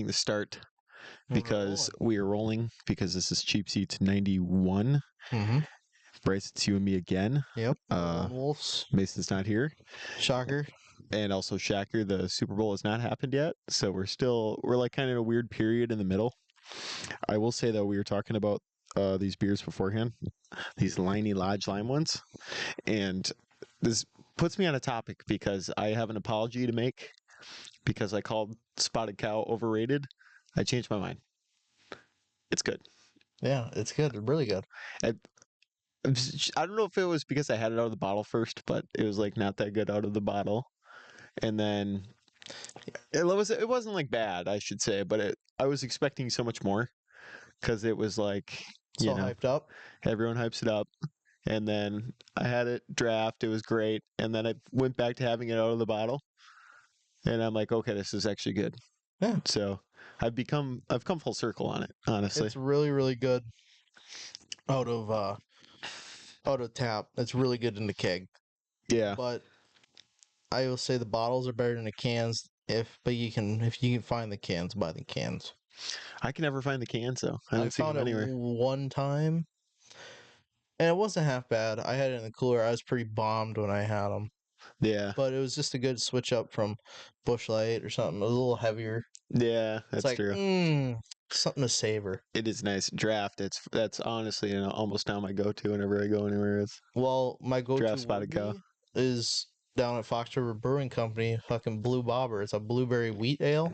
hitting the start We're because we are rolling because this is Cheap Seats 91. Mm-hmm. Bryce, it's you and me again. Yep. Lone Wolves. Mason's not here. Shocker. And also Shacker, the Super Bowl has not happened yet. So we're like kind of in a weird period in the middle. I will say though, we were talking about these beers beforehand, these Liney Lodge Lime ones. And this puts me on a topic because I have an apology to make because I called Spotted Cow overrated. I changed my mind. It's good. Yeah, it's good. Really good. I don't know if it was because I had it out of the bottle first, but it was like not that good out of the bottle. And then it wasn't like bad, I should say, but I was expecting so much more because it was like, So hyped up. everyone hypes it up. And then I had it draft. It was great. And then I went back to having it out of the bottle. And I'm like, okay, this is actually good. Yeah. So I've come full circle on it, honestly. It's really, really good out of tap. It's really good in the keg. Yeah. But I will say the bottles are better than the cans. If you can find the cans, buy the cans. I can never find the cans though. I I don't see them found it anywhere. one time, and it wasn't half bad. I had it in the cooler. I was pretty bombed when I had them, Yeah. but it was just a good switch up from Busch Light or something. It was a little heavier. Yeah, It's that's like, true. something to savor. It is nice. Draft. That's honestly almost now my go-to whenever I go anywhere. It's Well, my go-to Draft Spotted Cow. is down at Fox River Brewing Company, fucking Blue Bobber. It's a blueberry wheat ale.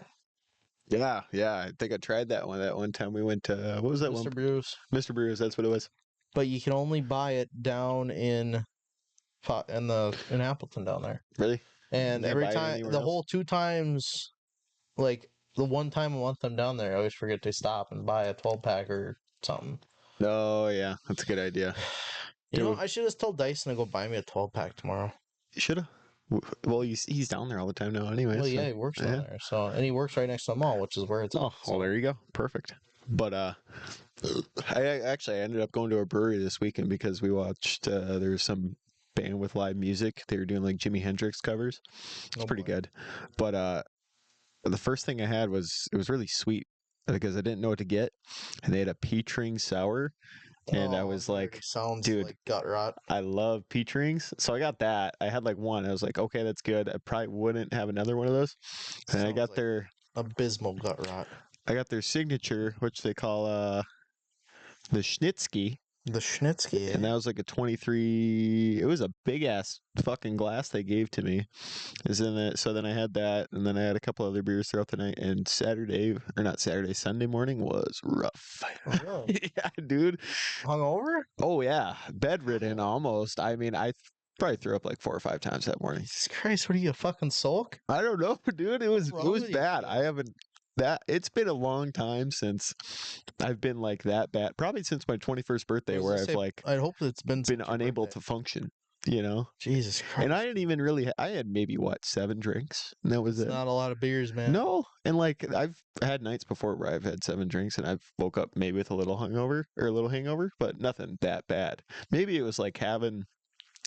Yeah. I think I tried that one time we went to what was that Mr. one? Brews. Mr. Brews. That's what it was. But you can only buy it down in Appleton down there. Really? And You can't every buy it time, anywhere the else? whole 2 times, like the one time a month I'm down there, I always forget to stop and buy a 12-pack or something. Oh yeah, that's a good idea. You know, I should just tell Dyson to go buy me a 12-pack tomorrow. You shoulda. Well, he's down there all the time now, anyway. Well, so, yeah, he works down there. So, and he works right next to the mall, which is where it's. Oh, at, well, so. there you go. Perfect. But I ended up going to a brewery this weekend because we watched. There's some band with live music. They were doing like Jimi Hendrix covers. It's pretty good. But the first thing I had was it was really sweet because I didn't know what to get, and they had a peach ring sour. And I was like, sounds dude, like gut rot. I love peach rings. So I got that. I had like one. I was like, okay, that's good. I probably wouldn't have another one of those. And I got like their abysmal gut rot. I got their signature, which they call the Schnitzky. The Schnitzky, And that was like a 23. It was a big ass fucking glass they gave to me. Is in it. So then I had that, and then I had a couple other beers throughout the night. And Sunday morning was rough. Oh, really? Yeah, dude. Hungover? Oh yeah, bedridden almost. I mean, I probably threw up like 4 or 5 times that morning. Jesus Christ, what are you, a fucking sulk? I don't know, dude. It was wrong with you? bad. I haven't that. It's been a long time since I've been like that bad. Probably since my 21st birthday, where I've like I hope it's been unable to function. You know. Jesus Christ. And I didn't even really. I had maybe 7 drinks, and that was it. Not a lot of beers, man. No, and like I've had nights before where I've had 7 drinks, and I've woke up maybe with a little hungover or a little hangover, but nothing that bad. Maybe it was like having.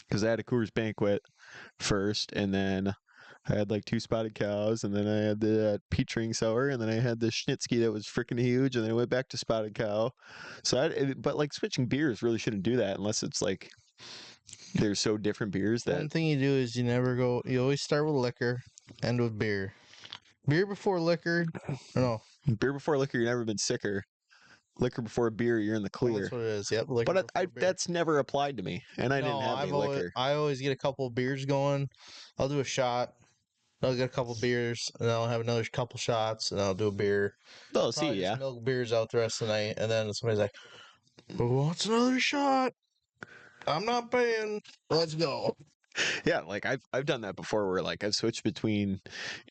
Because I had a Coors Banquet first, and then I had like 2 Spotted Cows, and then I had the peach ring sour, and then I had the Schnitzky that was freaking huge, and then I went back to Spotted Cow. So, but like switching beers really shouldn't do that unless it's like they're so different beers that. One thing you do is you always start with liquor, end with beer. Beer before liquor, no. Beer before liquor, you've never been sicker. Liquor before beer, you're in the clear. That's what it is. Yep. But that's never applied to me, and I didn't have any liquor. I always get a couple of beers going. I'll do a shot. I'll get a couple of beers, and I'll have another couple shots, and I'll do a beer. Oh, see, yeah. Milk beers out the rest of the night, and then somebody's like, "Who wants another shot? I'm not paying. Let's go." Yeah, like I've done that before, where like I've switched between,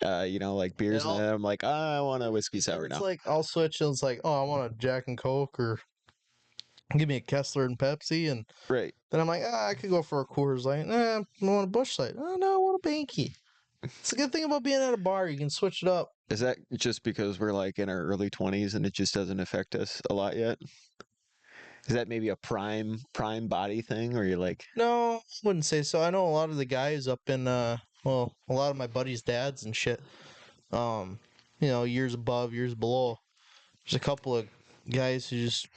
like beers, and then I'm like, I want a whiskey sour now. It's like I'll switch, and it's like, oh, I want a Jack and Coke, or give me a Kessler and Pepsi, and right. Then I'm like, I could go for a Coors Light. I want a Busch Light. Oh no, I want a Banky. It's a good thing about being at a bar. You can switch it up. Is that just because we're like in our early 20s and it just doesn't affect us a lot yet? Is that maybe a prime body thing, or you're like? No, I wouldn't say so. I know a lot of the guys up in a lot of my buddies' dads and shit. years above, years below. There's a couple of guys who just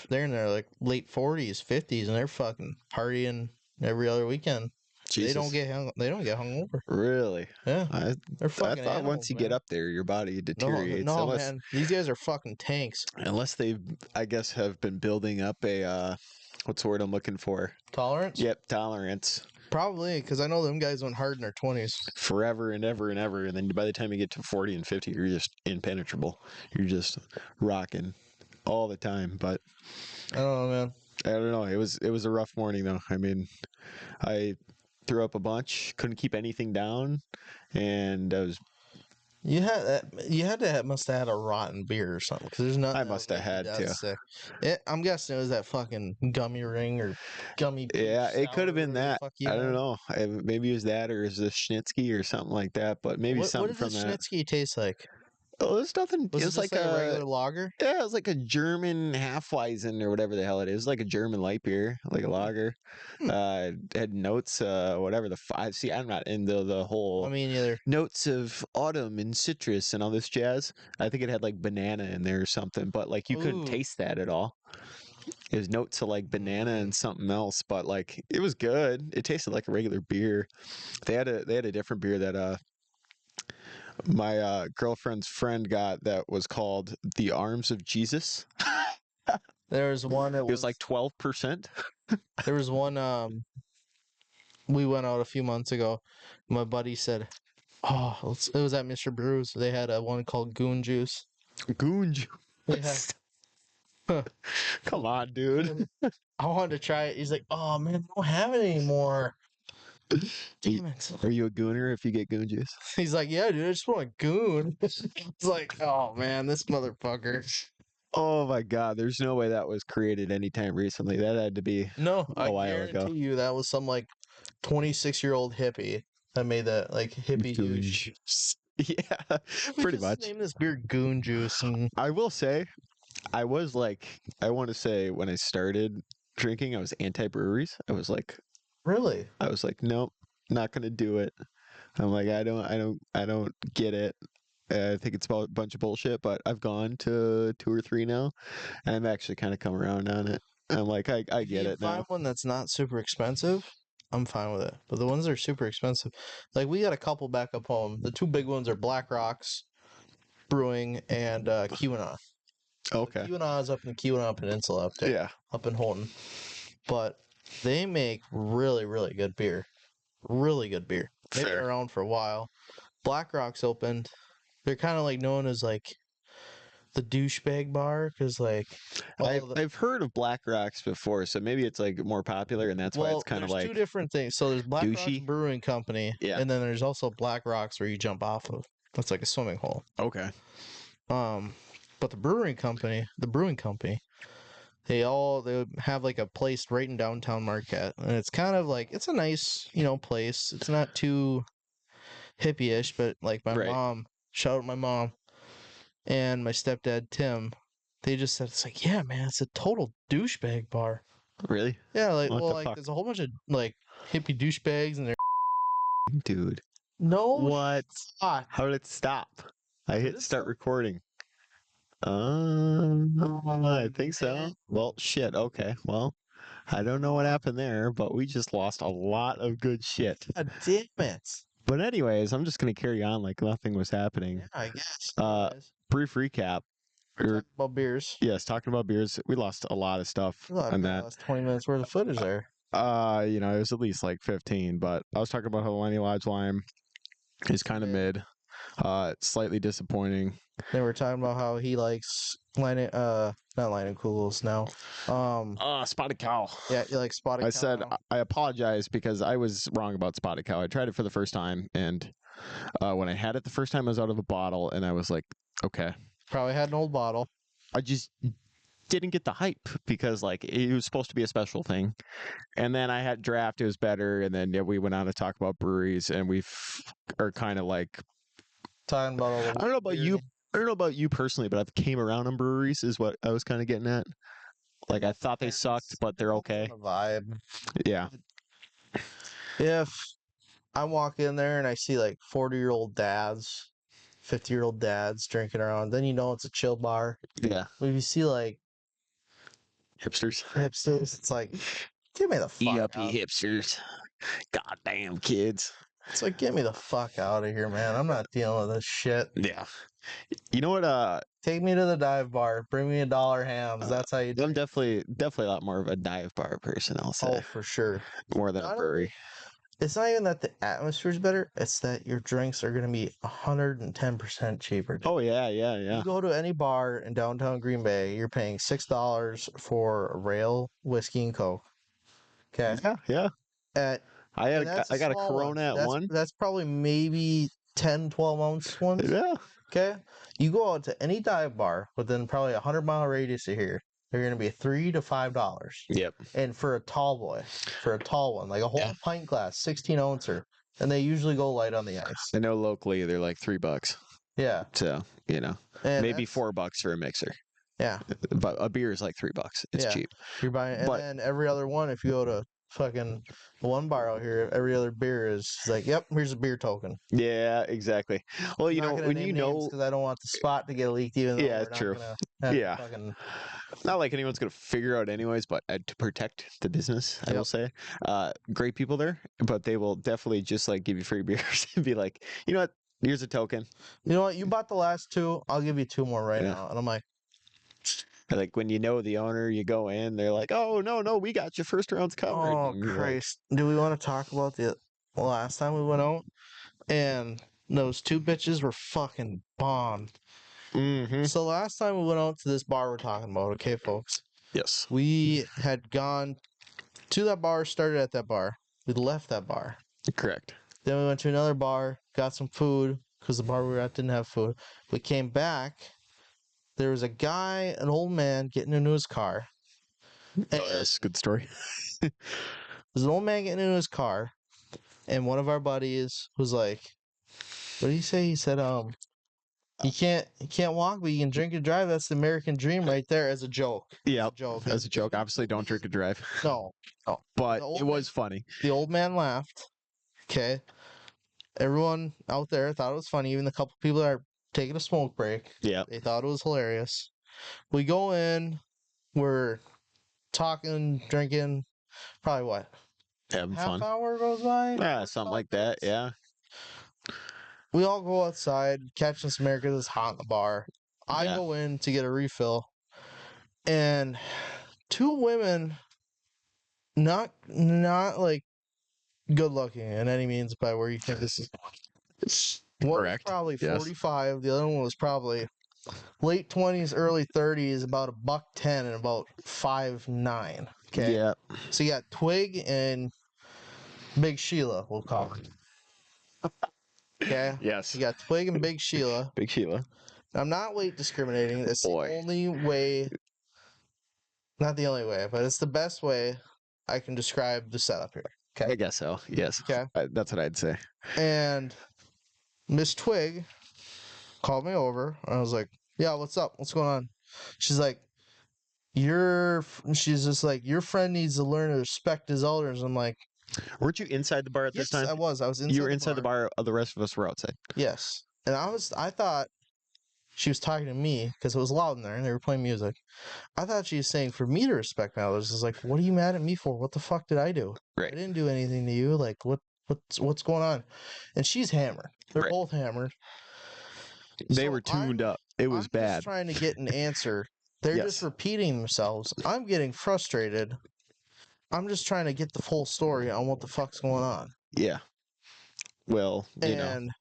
they're in their like late 40s, 50s, and they're fucking partying every other weekend. They don't Jesus. get they don't get hungover. Really? Yeah, I they're I fucking thought once animals, you get man. up there, your body No, deteriorates no, man. These guys are fucking tanks. unless they, I guess, have been building up a what's the word I'm looking for? Tolerance? Yep, tolerance Probably, because I know them guys went hard in their 20s. forever and ever and ever, and then by the time you get to 40 and 50, you're just impenetrable. You're just rocking all the time. But I don't know, man. I don't know. It was a rough morning though. I mean, I threw up a bunch, couldn't keep anything down, and I was You had to must have had a rotten beer or something, because there's nothing I that would must have make you had that to. sick. I'm guessing it was that fucking gummy ring or gummy Yeah, peach it could sour, have been whatever the that. fuck you I don't had. know. Maybe it was that, or is this Schnitsky or something like that? But maybe What something did the from that. Schnitsky taste like? Oh, it's nothing. Was It it was just like like a a regular lager? yeah, it was like a German Halfweizen or whatever the hell it is. Like a German light beer, like a Hmm. lager. Hmm. Had notes, whatever the five. See, I'm not into the I whole mean, either. notes of autumn and citrus and all this jazz. I think it had like banana in there or something, but like you couldn't Ooh. taste that at all. It was notes of like banana Mm. and something else, but like it was good. It tasted like a regular beer. They had a different beer that my girlfriend's friend got that was called the Arms of Jesus. There was one that It was like was 12%. there was one we went out a few months ago. My buddy said, "Oh, it was at Mr. Brew's. They had a one called Goon Juice." Goon Yeah. juice. Come on, dude. I wanted to try it. He's like, "Oh man, they don't have it anymore. Are you, Damn it." are you a gooner if you get goon juice? He's like, "Yeah, dude, I just want a goon." It's like, "Oh man, this motherfucker." Oh my god, there's no way that was created anytime recently. That had to be No, I a while ago. guarantee you that was some like 26-year-old hippie that made that like hippie Goon douche. juice. Yeah, We pretty just much. named this beer Goon Juice, and I will say, I was like, I want to say when I started drinking, I was anti breweries. really, I was like, nope, not gonna do it. I'm like, I don't get it. I think it's a bunch of bullshit. But I've gone to two or three now, and I'm actually kind of come around on it. I'm like, I if you get can it now. find one that's not super expensive, I'm fine with it. But the ones that are super expensive, like we got a couple back up home. The two big ones are Black Rocks Brewing and Keweenaw. So Okay. Keweenaw is up in the Keweenaw Peninsula up there, Yeah. up in Holton. But they make really, really good beer. Really good beer. They've been Fair. around for a while. Black Rock's opened. They're kind of like known as like the douchebag bar because like I've all the I've heard of Black Rocks before, so maybe it's like more popular, and that's why it's well, kind of there's two like different things. So there's Black Rocks douchey. Brewing Company, Yeah. and then there's also Black Rocks where you jump off of. That's like a swimming hole. Okay. Um, but the brewing company, they have like a place right in downtown Marquette, and it's kind of like it's a nice place. It's not too hippie-ish, but like my Right. mom, shout out my mom and my stepdad Tim, they just said it's like, yeah, man, it's a total douchebag bar. Really? Yeah, like What well, the like fuck, there's a whole bunch of like hippie douchebags and they're dude? no What? shot. How did it stop? I Did hit it start stop? recording. I think so. Man, Well, shit. Okay. Well, I don't know what happened there, but we just lost a lot of good shit. God damn it. But anyways, I'm just gonna carry on like nothing was happening. Yeah, I guess. Uh, Anyways, brief recap. we're Or talking about beers. yes, talking about beers. We lost a lot of stuff We on probably that. lost 20 minutes worth of footage there. It was at least like 15, but I was talking about how Lenny Lodge Lime is kind of mid. Slightly disappointing. They were talking about how he likes not Lion Kugels now. Spotted Cow. Yeah, he likes Spotted I Cow said now. I apologize because I was wrong about Spotted Cow. I tried it for the first time, and when I had it the first time, I was out of a bottle, and I was like, okay. Probably had an old bottle. I just didn't get the hype because like it was supposed to be a special thing, and then I had draft. It was better, and then we went on to talk about breweries, and are kind of like Talking about all the I don't know about beer. you. I don't know about you personally, but I've came around on breweries is what I was kind of getting at. Like I thought they sucked, but they're okay. The vibe. Yeah. If I walk in there and I see like 40-year-old dads 50-year-old dads drinking around. Then you know it's a chill bar. Yeah. But if you see like Hipsters. hipsters, it's like, get me the fuck out. hipsters. Goddamn kids. It's like, get me the fuck out of here, man. I'm not dealing with this shit. Yeah. You know what? Take me to the dive bar. Bring me $1 hams. That's how you do. I'm definitely a lot more of a dive bar person. I'll say Oh, for sure. more than a Not brewery. It's not even that the atmosphere is better. It's that your drinks are going to be 110% cheaper. Oh yeah, yeah, yeah. You go to any bar in downtown Green Bay, you're paying $6 for a rail, whiskey, and Coke. Okay. Yeah, yeah. At I that's got a small one. Corona at one. That's probably maybe 10, 12 ounce ones. Yeah. Okay. You go out to any dive bar within probably a 100-mile radius of here, they're going to be $3 to $5. Yep. And for a tall one, like a whole pint glass, 16 ouncer, and they usually go light on the ice. I know locally they're like $3. Yeah. So, And maybe $4 for a mixer. Yeah. But a beer is like $3. It's cheap. You're buying, and then every other one, if you go to fucking one bar out here, every other beer is like, yep, here's a beer token. Yeah, exactly. Well, I'm not gonna when name you names because I don't want the spot to get leaked, even though Yeah, we're not true. gonna have Yeah. fucking... Not like anyone's gonna figure out anyways, but to protect the business, I will say, great people there, but they will definitely just like give you free beers and be like, you know what, here's a token. You know what, you bought the last 2, I'll give you 2 more right now. And I'm like, like when you know the owner, you go in, they're like, oh no, we got your first round's covered. oh Christ, do we want to talk about the last time we went out and those 2 bitches were fucking bombed? Mm-hmm. So last time we went out to this bar we're talking about, okay, folks? Yes. We had gone to that bar, started at that bar. We left that bar. Correct. Then we went to another bar, got some food, because the bar we were at didn't have food. We came back. There was a guy, an old man, getting into his car. That's a good story. There's an old man getting into his car, and one of our buddies was like, what did he say? He said, you can't walk, but you can drink and drive. That's the American dream right there, as a joke. Yeah, As a joke. Obviously, don't drink and drive. No. But it was funny. The old man laughed. Okay. Everyone out there thought it was funny. Even the couple people that are taking a smoke break. Yeah. They thought it was hilarious. We go in. We're talking, drinking. Probably what? Having half fun. hour goes by? Yeah, something like that. Yeah. We all go outside, catching some air because it's hot in the bar. I go in to get a refill, and 2 women, not like good looking in any means by where you think this is. One was probably 45. The other one was probably late 20s, early 30s, about $110 and about 5'9". Okay. Yeah. So you got Twig and Big Sheila, we'll call it. Okay. Yes. You got Twig and Big Sheila. Big Sheila. I'm not weight discriminating. It's the only way, not the only way, but it's the best way I can describe the setup here. Okay. I guess so. Yes. Okay. That's what I'd say. And Miss Twig called me over. And I was like, yeah, what's up? What's going on? She's like, she's just like, your friend needs to learn to respect his elders. I'm like, weren't you inside the bar at this time? Yes, I was. I was inside. You were inside the bar. The rest of us were outside. Yes. And I thought she was talking to me because it was loud in there and they were playing music. I thought she was saying for me to respect my elders. I was like, what are you mad at me for? What the fuck did I do? Right. I didn't do anything to you. Like, what's going on? And she's hammered. They're both hammered. They were tuned up. It was bad. I'm just trying to get an answer. They're just repeating themselves. I'm getting frustrated. I'm just trying to get the full story on what the fuck's going on. Yeah. Well, and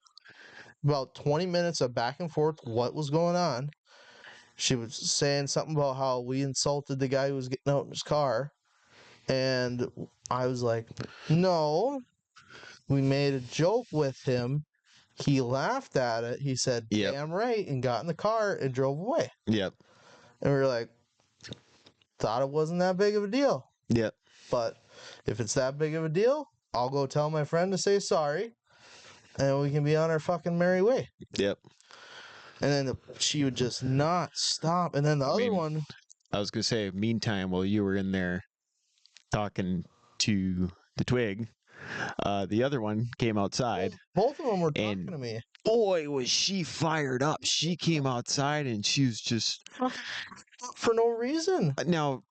about 20 minutes of back and forth, what was going on. She was saying something about how we insulted the guy who was getting out in his car. And I was like, no, we made a joke with him. He laughed at it. He said, damn right, and got in the car and drove away. Yep. And we were like, thought it wasn't that big of a deal. Yep. But if it's that big of a deal, I'll go tell my friend to say sorry, and we can be on our fucking merry way. Yep. And then she would just not stop. And then the other one... I was going to say, meantime, while you were in there talking to the Twig, the other one came outside. Both of them were talking to me. boy, was she fired up. She came outside and she was just For no reason. now.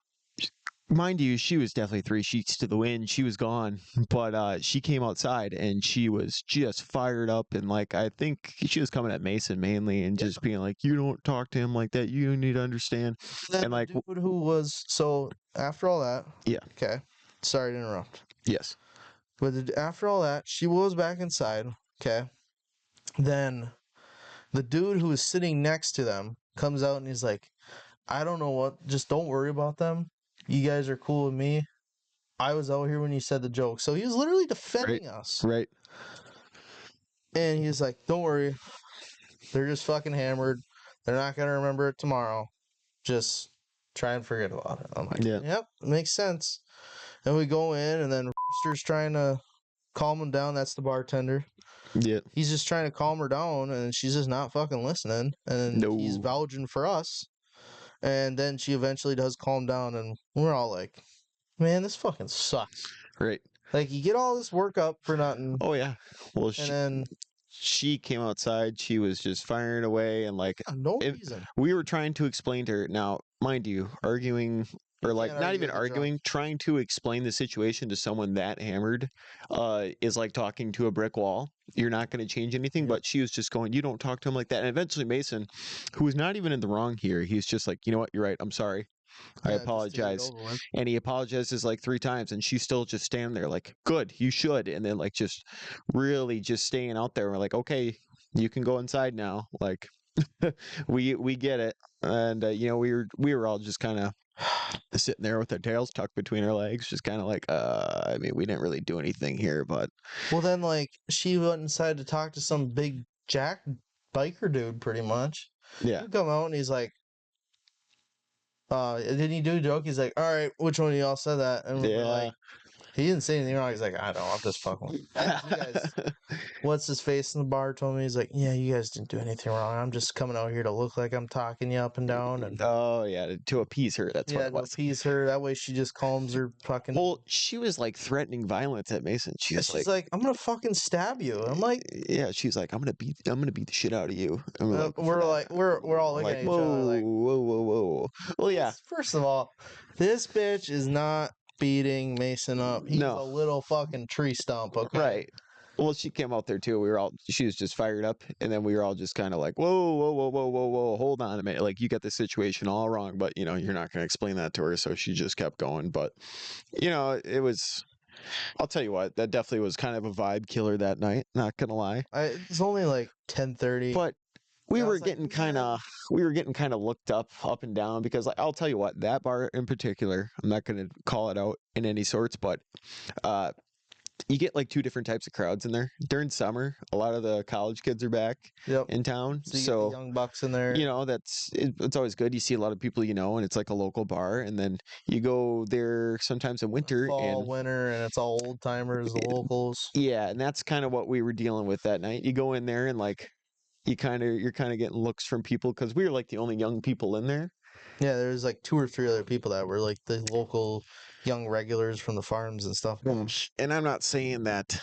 Mind you, she was definitely three sheets to the wind. She was gone, but she came outside and she was just fired up. And like, I think she was coming at Mason mainly and just being like, "You don't talk to him like that. You need to understand." Then And the like, dude who was so after all that, yeah, okay, sorry to interrupt, yes, but after all that, she was back inside. Okay, then the dude who was sitting next to them comes out and he's like, "I don't know what. Just don't worry about them. You guys are cool with me. I was out here when you said the joke." So he was literally defending us. right, And he's like, "Don't worry. They're just fucking hammered. They're not going to remember it tomorrow. Just try and forget about it." I'm like, yeah, "Yep, makes sense." And we go in, and then Rooster's trying to calm him down. That's the bartender. yeah, He's just trying to calm her down, and she's just not fucking listening. And he's no, vouching for us. And then she eventually does calm down, and we're all like, "Man, this fucking sucks." right. Like, you get all this work up for nothing, Oh yeah. Well, and then she came outside. She was just firing away, and like, no it, reason. we were trying to explain to her. Now, mind you, arguing You or like can't not argue even with a drunk. arguing, trying to explain the situation to someone that hammered, is like talking to a brick wall. You're not going to change anything. Yep. But she was just going, "You don't talk to him like that." And eventually, Mason, who was not even in the wrong here, he's just like, "You know what? You're right. I'm sorry. I Yeah, just to get it apologize." over with. And he apologizes like three times, and she's still just standing there like, "Good, you should." And then like just really just staying out there. We're like, "Okay, you can go inside now." Like, we get it. And you know, we were all just kind of sitting there with our tails tucked between our legs, just kind of like, I mean, we didn't really do anything here, but Well, then, like, she went inside to talk to some big jack biker dude, pretty much. yeah, He come out and he's like, didn't he do a joke? He's like, "All right, which one of y'all said that?" And we're like, yeah. he didn't say anything wrong. He's like, "I know, I'm just fucking with you." And you guys, what's his face in the bar told me, he's like, "Yeah, you guys didn't do anything wrong. I'm just coming out here to look like I'm talking you up and down." And Oh yeah, to appease her. That's what yeah, it to was. appease her. That way she just calms her fucking. Well, she was like threatening violence at Mason. She Yeah, was she's like, like, "I'm gonna fucking stab you." I'm like, yeah, she's like, I'm gonna beat the shit out of you. And we're like, we're like, we're all I'm looking like, at each other whoa, like, whoa, whoa, whoa. Well, yeah, First of all, this bitch is not beating Mason up. He's no, a little fucking tree stump, okay? right. Well, she came out there too. She was just fired up, and then we were all just kind of like, whoa, whoa, whoa, whoa, whoa, whoa, hold on a minute. Like, you got the situation all wrong, but you know, you're not going to explain that to her. So she just kept going. But, you know, it was, I'll tell you what, that definitely was kind of a vibe killer that night, not going to lie. It's only like 10:30. But we I were was like, getting "Man." we were getting kind of looked up and down because like I'll tell you what, that bar in particular, I'm not going to call it out in any sorts, but uh you get like two different types of crowds in there. During summer, a lot of the college kids are back Yep. in town. So you get So, the young bucks in there. you know, it's always good. You see a lot of people you know, and it's like a local bar. And then you go there sometimes in winter, Fall, and winter, and it's all old timers, the locals. yeah, and that's kind of what we were dealing with that night. You go in there and like you're kind of getting looks from people because we were like the only young people in there. Yeah, there's like two or three other people that were like the local young regulars from the farms and stuff. And I'm not saying that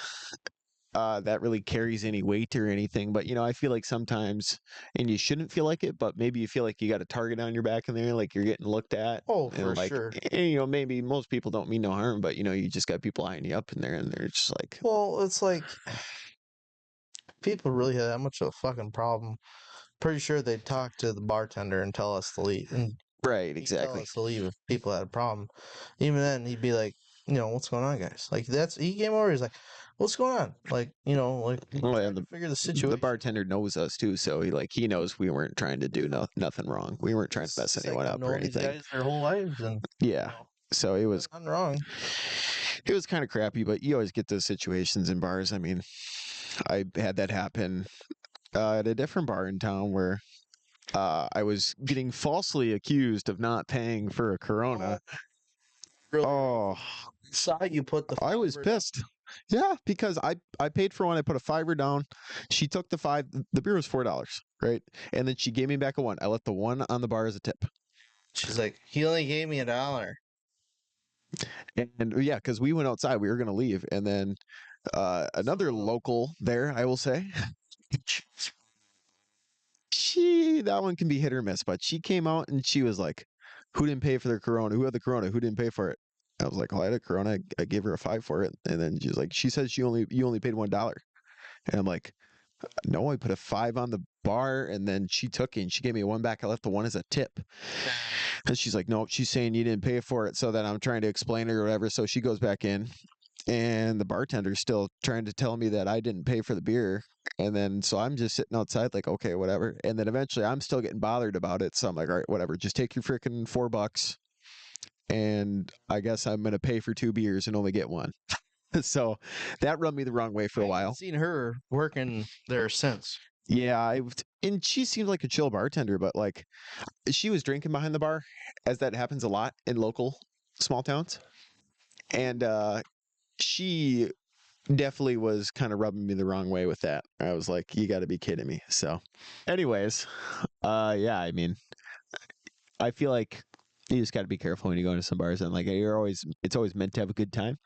that really carries any weight or anything. But you know, I feel like sometimes, and you shouldn't feel like it, but maybe you feel like you got a target on your back in there, like you're getting looked at, Oh, for and like, sure. and, you know, maybe most people don't mean no harm, but you know, you just got people eyeing you up in there, and they're just like, Well, it's like people really had that much of a fucking problem. Pretty sure they'd talk to the bartender and tell us to leave, and right, he'd tell exactly, us to leave if people had a problem. Even then, he'd be like, "What's going on, guys?" Like he came over. He's like, "What's going on?" Like, like well, trying and to figure the the situation. bartender knows us too, so he knows we weren't trying to do nothing wrong. We weren't trying to mess He's like, anyone "I've up or known these anything. guys their whole lives, and Yeah, so it was nothing wrong." it was kind of crappy, but you always get those situations in bars. I mean, I had that happen at a different bar in town where I was getting falsely accused of not paying for a Corona. Really Oh, saw you put the. I was fiver down. pissed. Yeah, because I paid for one. I put a fiver down. She took the five. The beer was $4, right? And then she gave me back a one. I left the one on the bar as a tip. She's like, "He only gave me $1." And yeah, because we went outside, we were gonna leave, and then another local there, I will say, That one can be hit or miss, but she came out and she was like, "Who didn't pay for their Corona? Who had the Corona? Who didn't pay for it?" I was like, "Well, I had a Corona. I gave her a 5 for it." And then she's like, "She says you only paid $1." And I'm like, "No, I put a 5 on the bar, and then she took it and she gave me a 1 back. I left the 1 as a tip." And she's like, "No, she's saying you didn't pay for it." So then I'm trying to explain to her or whatever. So she goes back in, and the bartender's still trying to tell me that I didn't pay for the beer. And then so I'm just sitting outside like, okay, whatever. And then eventually I'm still getting bothered about it. So I'm like, all right, whatever. Just take your freaking $4, and I guess I'm gonna pay for 2 beers and only get 1. So that rubbed me the wrong way for I a haven't while. seen her working there since. Yeah, and she seemed like a chill bartender, but like she was drinking behind the bar, as that happens a lot in local small towns. And she definitely was kind of rubbing me the wrong way with that. I was like, you got to be kidding me. So, anyways, yeah, I mean, I feel like you just got to be careful when you go into some bars, and like it's always meant to have a good time.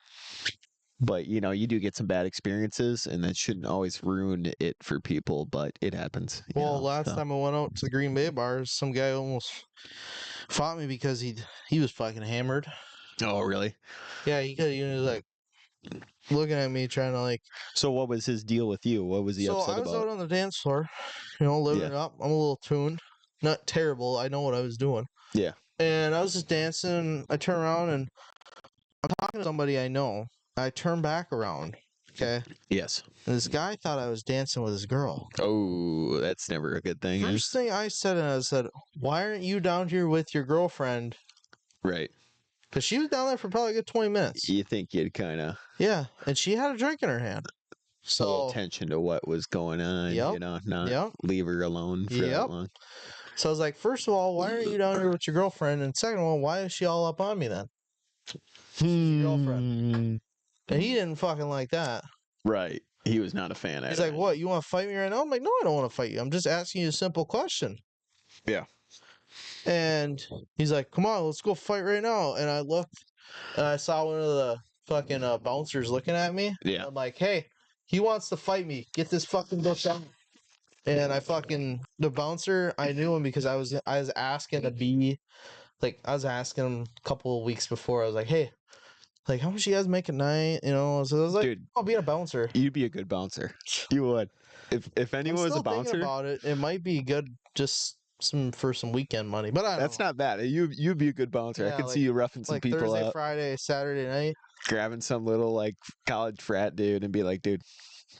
But you do get some bad experiences, and that shouldn't always ruin it for people. But it happens. Well, last So. time I went out to the Green Bay bars, some guy almost fought me because he was fucking hammered. Oh, really? Yeah, he was like looking at me, trying to like. So, what was his deal with you? What was he So upset I was about? out on the dance floor, living Yeah, it up. I'm a little tuned, not terrible. I know what I was doing, yeah, and I was just dancing. I turn around and I'm talking to somebody I know. I turn back around, okay, yes. and this guy thought I was dancing with his girl. Oh, that's never a good thing, eh? First thing I said, and I said, "Why aren't you down here with your girlfriend?" Right. Because she was down there for probably a good 20 minutes. You think you'd kind of Yeah, and she had a drink in her hand. a little So, attention to what was going on, yep, not yep, leave her alone for that yep. long. So I was like, first of all, why aren't you down here with your girlfriend? And second of all, why is she all up on me then? She's your girlfriend. And he didn't fucking like that. Right. He was not a fan of He's it. like, what, you want to fight me right now? I'm like, no, I don't want to fight you. I'm just asking you a simple question. Yeah. And he's like, come on, let's go fight right now. And I looked and I saw one of the fucking bouncers looking at me. Yeah. I'm like, hey, he wants to fight me. Get this fucking bitch out. And the bouncer, I knew him because I was asking to be like, I was asking him a couple of weeks before. I was like, hey, like, how much you guys make a night? So I was like, Dude, I'll be a bouncer. you'd be a good bouncer. You would. If I'm anyone was still a thinking bouncer, about it. It might be good just for some weekend money, but I don't that's know. not bad. You'd be a good bouncer. I Yeah, could see you roughing some like people Thursday, up, Friday, Saturday night. grabbing some little like college frat dude and be like, dude,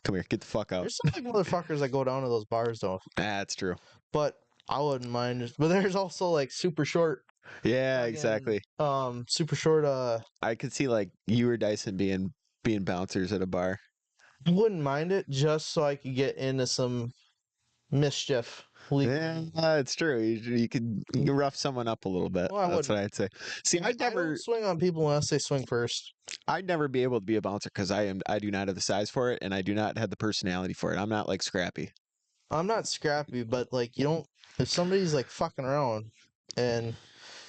come here, get the fuck out. There's some like motherfuckers that go down to those bars though, That's true. but I wouldn't mind. But there's also like super short. Yeah, Fucking, exactly. super short. I could see like you or Dyson being bouncers at a bar. I wouldn't mind it just so I could get into some mischief. Yeah, it's true. You can rough someone up a little bit. Well, I That's wouldn't. what I'd say. See, I don't swing on people unless they swing first. I'd never be able to be a bouncer because I do not have the size for it, and I do not have the personality for it. I'm not like Scrappy. I'm not scrappy, but like you don't. If somebody's like fucking around and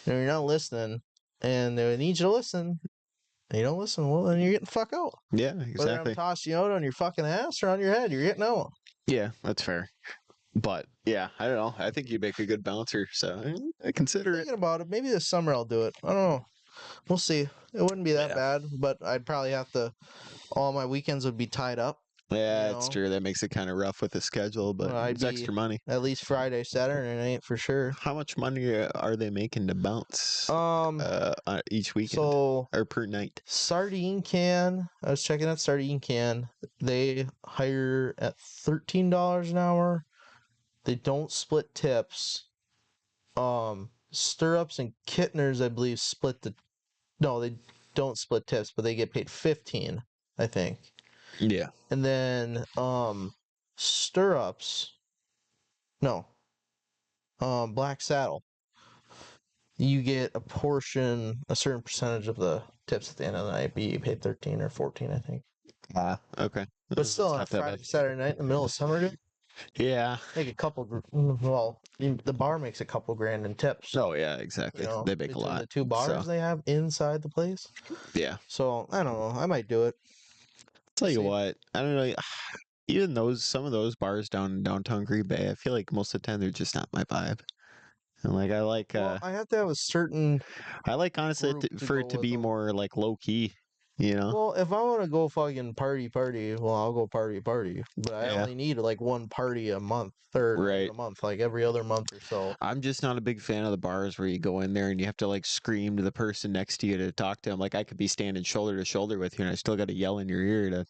you're not listening, and they need you to listen, and you don't listen, well then you're getting fuck out. Yeah, Whether I'm exactly. tossing you out on your fucking ass or on your head, you're getting out. Yeah, that's fair. But yeah, I don't know. I think you'd make a good bouncer, so I consider it. Thinking about it, maybe this summer I'll do it. I don't know. We'll see. It wouldn't be that Yeah. bad, but I'd probably have to. All my weekends would be tied up. Yeah, You it's know? true. That makes it kind of rough with the schedule, but I'd it's be extra money. at least Friday, Saturday night for sure. How much money are they making to bounce Um, each weekend so or per night? Sardine Can. I was checking out Sardine Can. They hire at $13 an hour. They don't split tips. Stirrups and Kittners, I believe, split the. No, they don't split tips, but they get paid 15, I think. Yeah. And then Stirrups. No. Black Saddle. You get a certain percentage of the tips at the end of the night. Be paid 13 or 14, I think. Okay. But still, It's on a not that Friday, bad. Saturday night in the middle of summer, dude, Yeah. make a couple. The bar makes a couple grand in tips. Oh yeah, exactly. They make a Between lot. the two bars So they have inside the place. yeah. So I don't know. I might do it. Tell you See. what, I don't know. even some of those bars down in downtown Green Bay, I feel like most of the time they're just not my vibe. And like Well, I have to have a certain I like honestly group to for go it to with be them. more like low key, you know? Well, if I want to go fucking party, well, I'll go party. But I Yeah. only need like one party a month, or not even Right. a month, like every other month or so. I'm just not a big fan of the bars where you go in there and you have to like scream to the person next to you to talk to them. Like I could be standing shoulder to shoulder with you and I still got to yell in your ear to,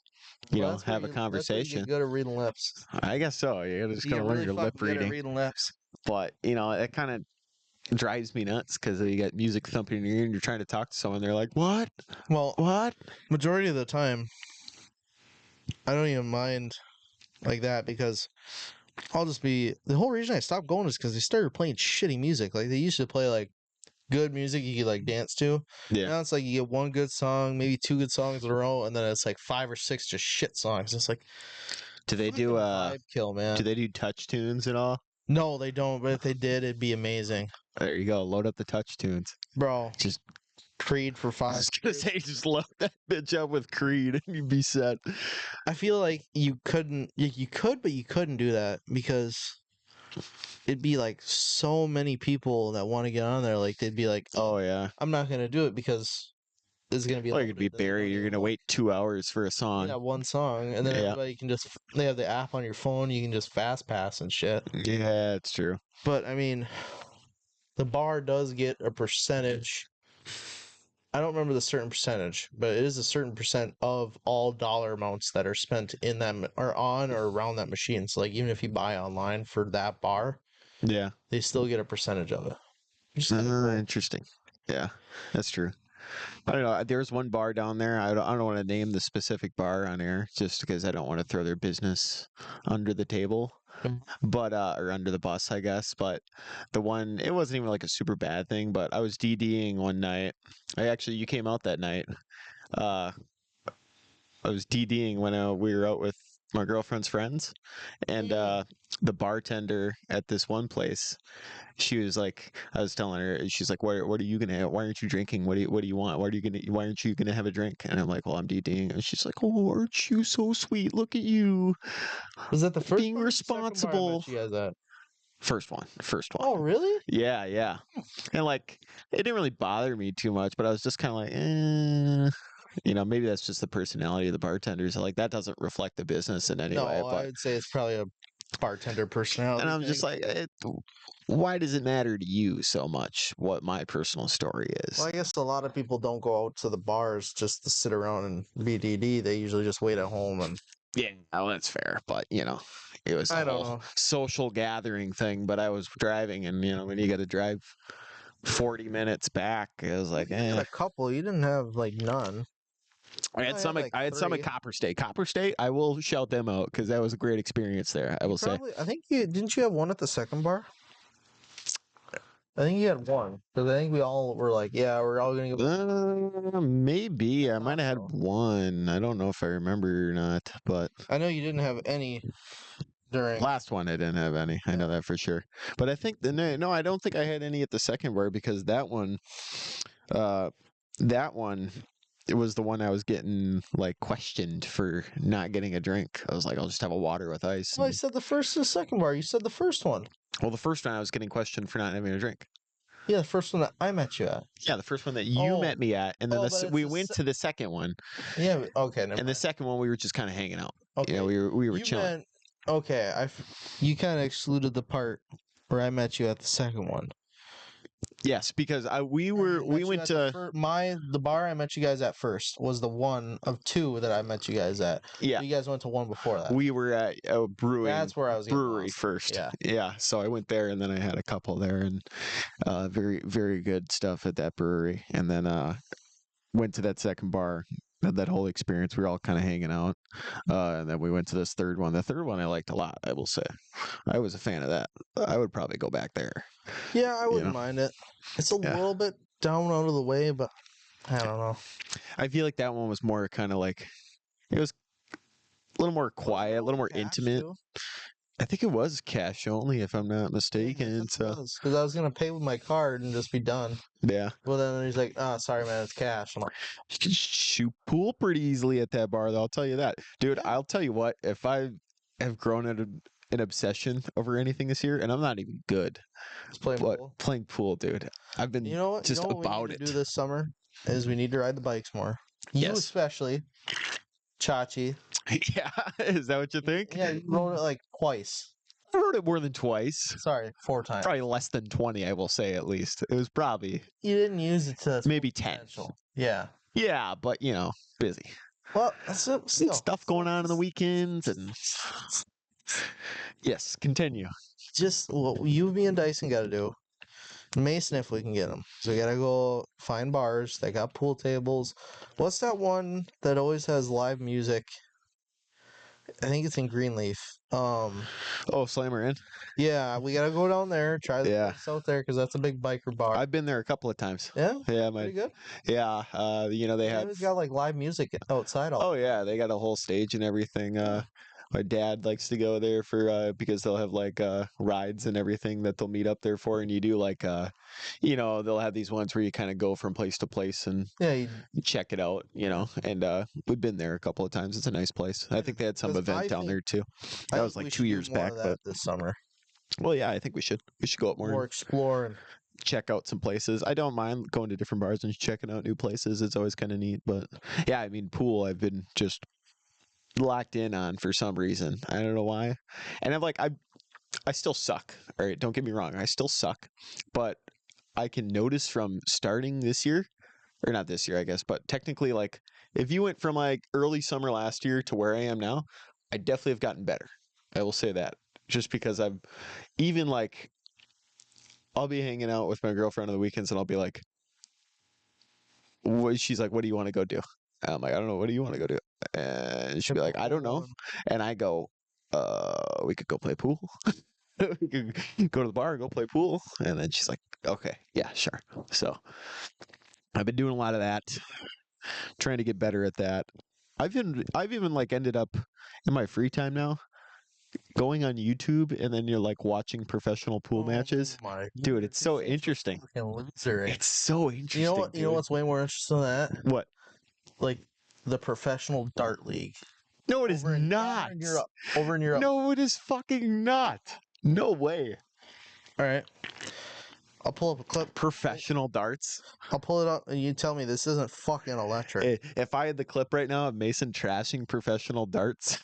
Well, have a that's where you conversation. get good at reading lips. I guess so. You gotta just You gotta get learn really your lip fucking good at reading. reading lips. But it kind of drives me nuts because you got music thumping in your ear and you're trying to talk to someone. They're like, "What? Well, What?" majority of the time, I don't even mind like that because I'll just be. The whole reason I stopped going is because they started playing shitty music. Like they used to play like good music you could like dance to. Yeah. Now it's like you get one good song, maybe two good songs in a row, and then it's like five or six just shit songs. It's like Do they fucking do vibe kill, man. do they do touch tunes at all? No, they don't. But if they did, it'd be amazing, There you go. Load up the touch tunes. bro. Just Creed for I 5 was gonna years. say, just load that bitch up with Creed and you'd be set. I feel like you couldn't. You could, but you couldn't do that because it'd be like so many people that want to get on there. Like they'd be like, Oh yeah. I'm not gonna do it because it's gonna be Well, you could be loaded. And they buried. don't You're even gonna want. wait 2 hours for a song. Yeah, one song, and then Yeah. everybody can just. They have the app on your phone. You can just fast pass and shit. Yeah, it's true. But I mean, the bar does get a percentage. I don't remember the certain percentage, but it is a certain percent of all dollar amounts that are spent in that or on or around that machine. So like even if you buy online for that bar, Yeah. they still get a percentage of it. Which is kind of cool. Interesting. Yeah, that's true. I don't know. There's one bar down there. I don't want to name the specific bar on air just because I don't want to throw their business under the table, Mhm. but or under the bus, I guess. But the one, it wasn't even like a super bad thing. But I was DDing one night. You came out that night. Uh, I was DDing when we were out with my girlfriend's friends, and Yeah. the bartender at this one place, she was like, I was telling her, she's like, what are you gonna have? Why aren't you drinking? What do you want? Why aren't you gonna have a drink? And I'm like, well, I'm DDing. And she's like, oh, aren't you so sweet? Look at you Was that the first being bar or the second bar I responsible. met you guys at? First one, first one. Oh, really? Yeah, yeah. And like, it didn't really bother me too much, but I was just kind of like, maybe that's just the personality of the bartenders. Like that doesn't reflect the business in any way. No, I But would say it's probably a bartender and personality I'm thing. just like, why does it matter to you so much what my personal story is? Well, I guess a lot of people don't go out to the bars just to sit around and BDD. They usually just wait at home and. Yeah, well, that's fair, but it was a I don't whole know. social gathering thing. But I was driving, and when you got to drive 40 minutes back, I was like, You had a couple. You didn't have like none. I had some. like I had some at 3. Copper State. Copper State, I will shout them out because that was a great experience there. I will say. I think you didn't. You have one at the second bar. I think you had one because I think we all were like, yeah, we're all gonna go. Maybe I I might thought have so. had one. I don't know if I remember or not, but I know you didn't have any during. last one I didn't have any. I know that for sure. But I think no, I don't think I had any at the second bar because uh, that one, it was the one I was getting like questioned for not getting a drink. I was like, I'll just have a water with ice. Well, I said the first and the second bar. You said the first one. Well, the first one I was getting questioned for not having a drink. Yeah, the first one that I met you at. Yeah, the first one that you met me at, and then but we went to the second one, Yeah. Okay. Never and the mind. second one we were just kind of hanging out. Okay. We were You chilling. meant okay. You kind of excluded the part where I met you at the second one. Yes, because we went to the bar I met you guys at first was the one of two that I met you guys at. Yeah. You guys went to one before that. We were at a That's where I was getting brewery lost. first. Yeah. Yeah. So I went there and then I had a couple there and very, very good stuff at that brewery. And then went to that second bar. Had that whole experience. We were all kind of hanging out. And then we went to this third one. The third one I liked a lot, I will say. I was a fan of that. I would probably go back there. Yeah, I wouldn't mind it. It's a little bit down out of the way, but I don't know. I feel like that one was more kind of like, it was a little more quiet, a little more intimate. I think it was cash only, if I'm not Yeah, I mistaken. thought it So was because I was gonna pay with my card and just be done. yeah, Well, then he's like, "Ah, sorry, man, it's cash." I'm like, you can shoot pool pretty easily at that bar, though. I'll tell you that, dude. "Yeah, I'll tell you what. If I have grown an obsession over anything this year, and I'm not even good, let's play but pool." playing pool, dude, I've You been know what? You just know what we need about to do it. this summer is we need to ride the bikes more. You Yes. especially, Chachi. Yeah. Is that what you think? Yeah, you rode it like twice. I rode it more than twice. Sorry, 4 times. Probably less than 20, I will say at least. It was probably You didn't use it to its full maybe 10. potential. Yeah. Yeah, but busy. Well, still, Stuff going on the weekends and yes, continue. just what you, me, and Dyson got to do. Mason, if we can get them. So we got to go find bars that got pool tables. What's that one that always has live music? I think it's in Greenleaf. Oh, Slammer in. Yeah, we got to go down there, try the Yeah. place out there because that's a big biker bar. I've been there a couple of times. Yeah, Yeah, pretty good. they have Always got like live music outside all. oh yeah, they got a whole stage and everything. Yeah. My dad likes to go there for because they'll have like rides and everything that they'll meet up there for, and you do like they'll have these ones where you kind of go from place to place and Yeah, check it out, and we've been there a couple of times. It's a nice place. I think they had some 'cause event I down think- there too. I That think was we like should 2 do years more back, of but that this summer. well, yeah, I think we should go up more, More and exploring. check out some places. I don't mind going to different bars and checking out new places. It's always kind of neat, but yeah, I mean, pool I've been just locked in on for some reason. I don't know why. And I still suck. All right, don't get me wrong. I still suck. But I can notice from starting this year, or not this year, I guess, but technically like if you went from like early summer last year to where I am now, I definitely have gotten better. I will say that. Just because I've even like I'll be hanging out with my girlfriend on the weekends and I'll be like she's like, "What do you want to go do?" And I'm like, "I don't know. What do you want to go do?" And she'll be like, "I don't know." And I go, we could go play pool. We could go to the bar and go play pool." And then she's like, "Okay, yeah, sure." So I've been doing a lot of that, trying to get better at that. I've even like ended up in my free time now going on YouTube and then you're like watching professional pool matches. My Dude, God, it's so you're such a interesting. fucking loser. It's so interesting. You know what? You know dude. what's way more interesting than that? What? Like the professional dart league. No, it is not. Over in Europe. Over in Europe. No, it is fucking not. No way. All right. I'll pull up a clip. Professional darts. I'll pull it up, and you tell me this isn't fucking electric. If I had the clip right now of Mason trashing professional darts,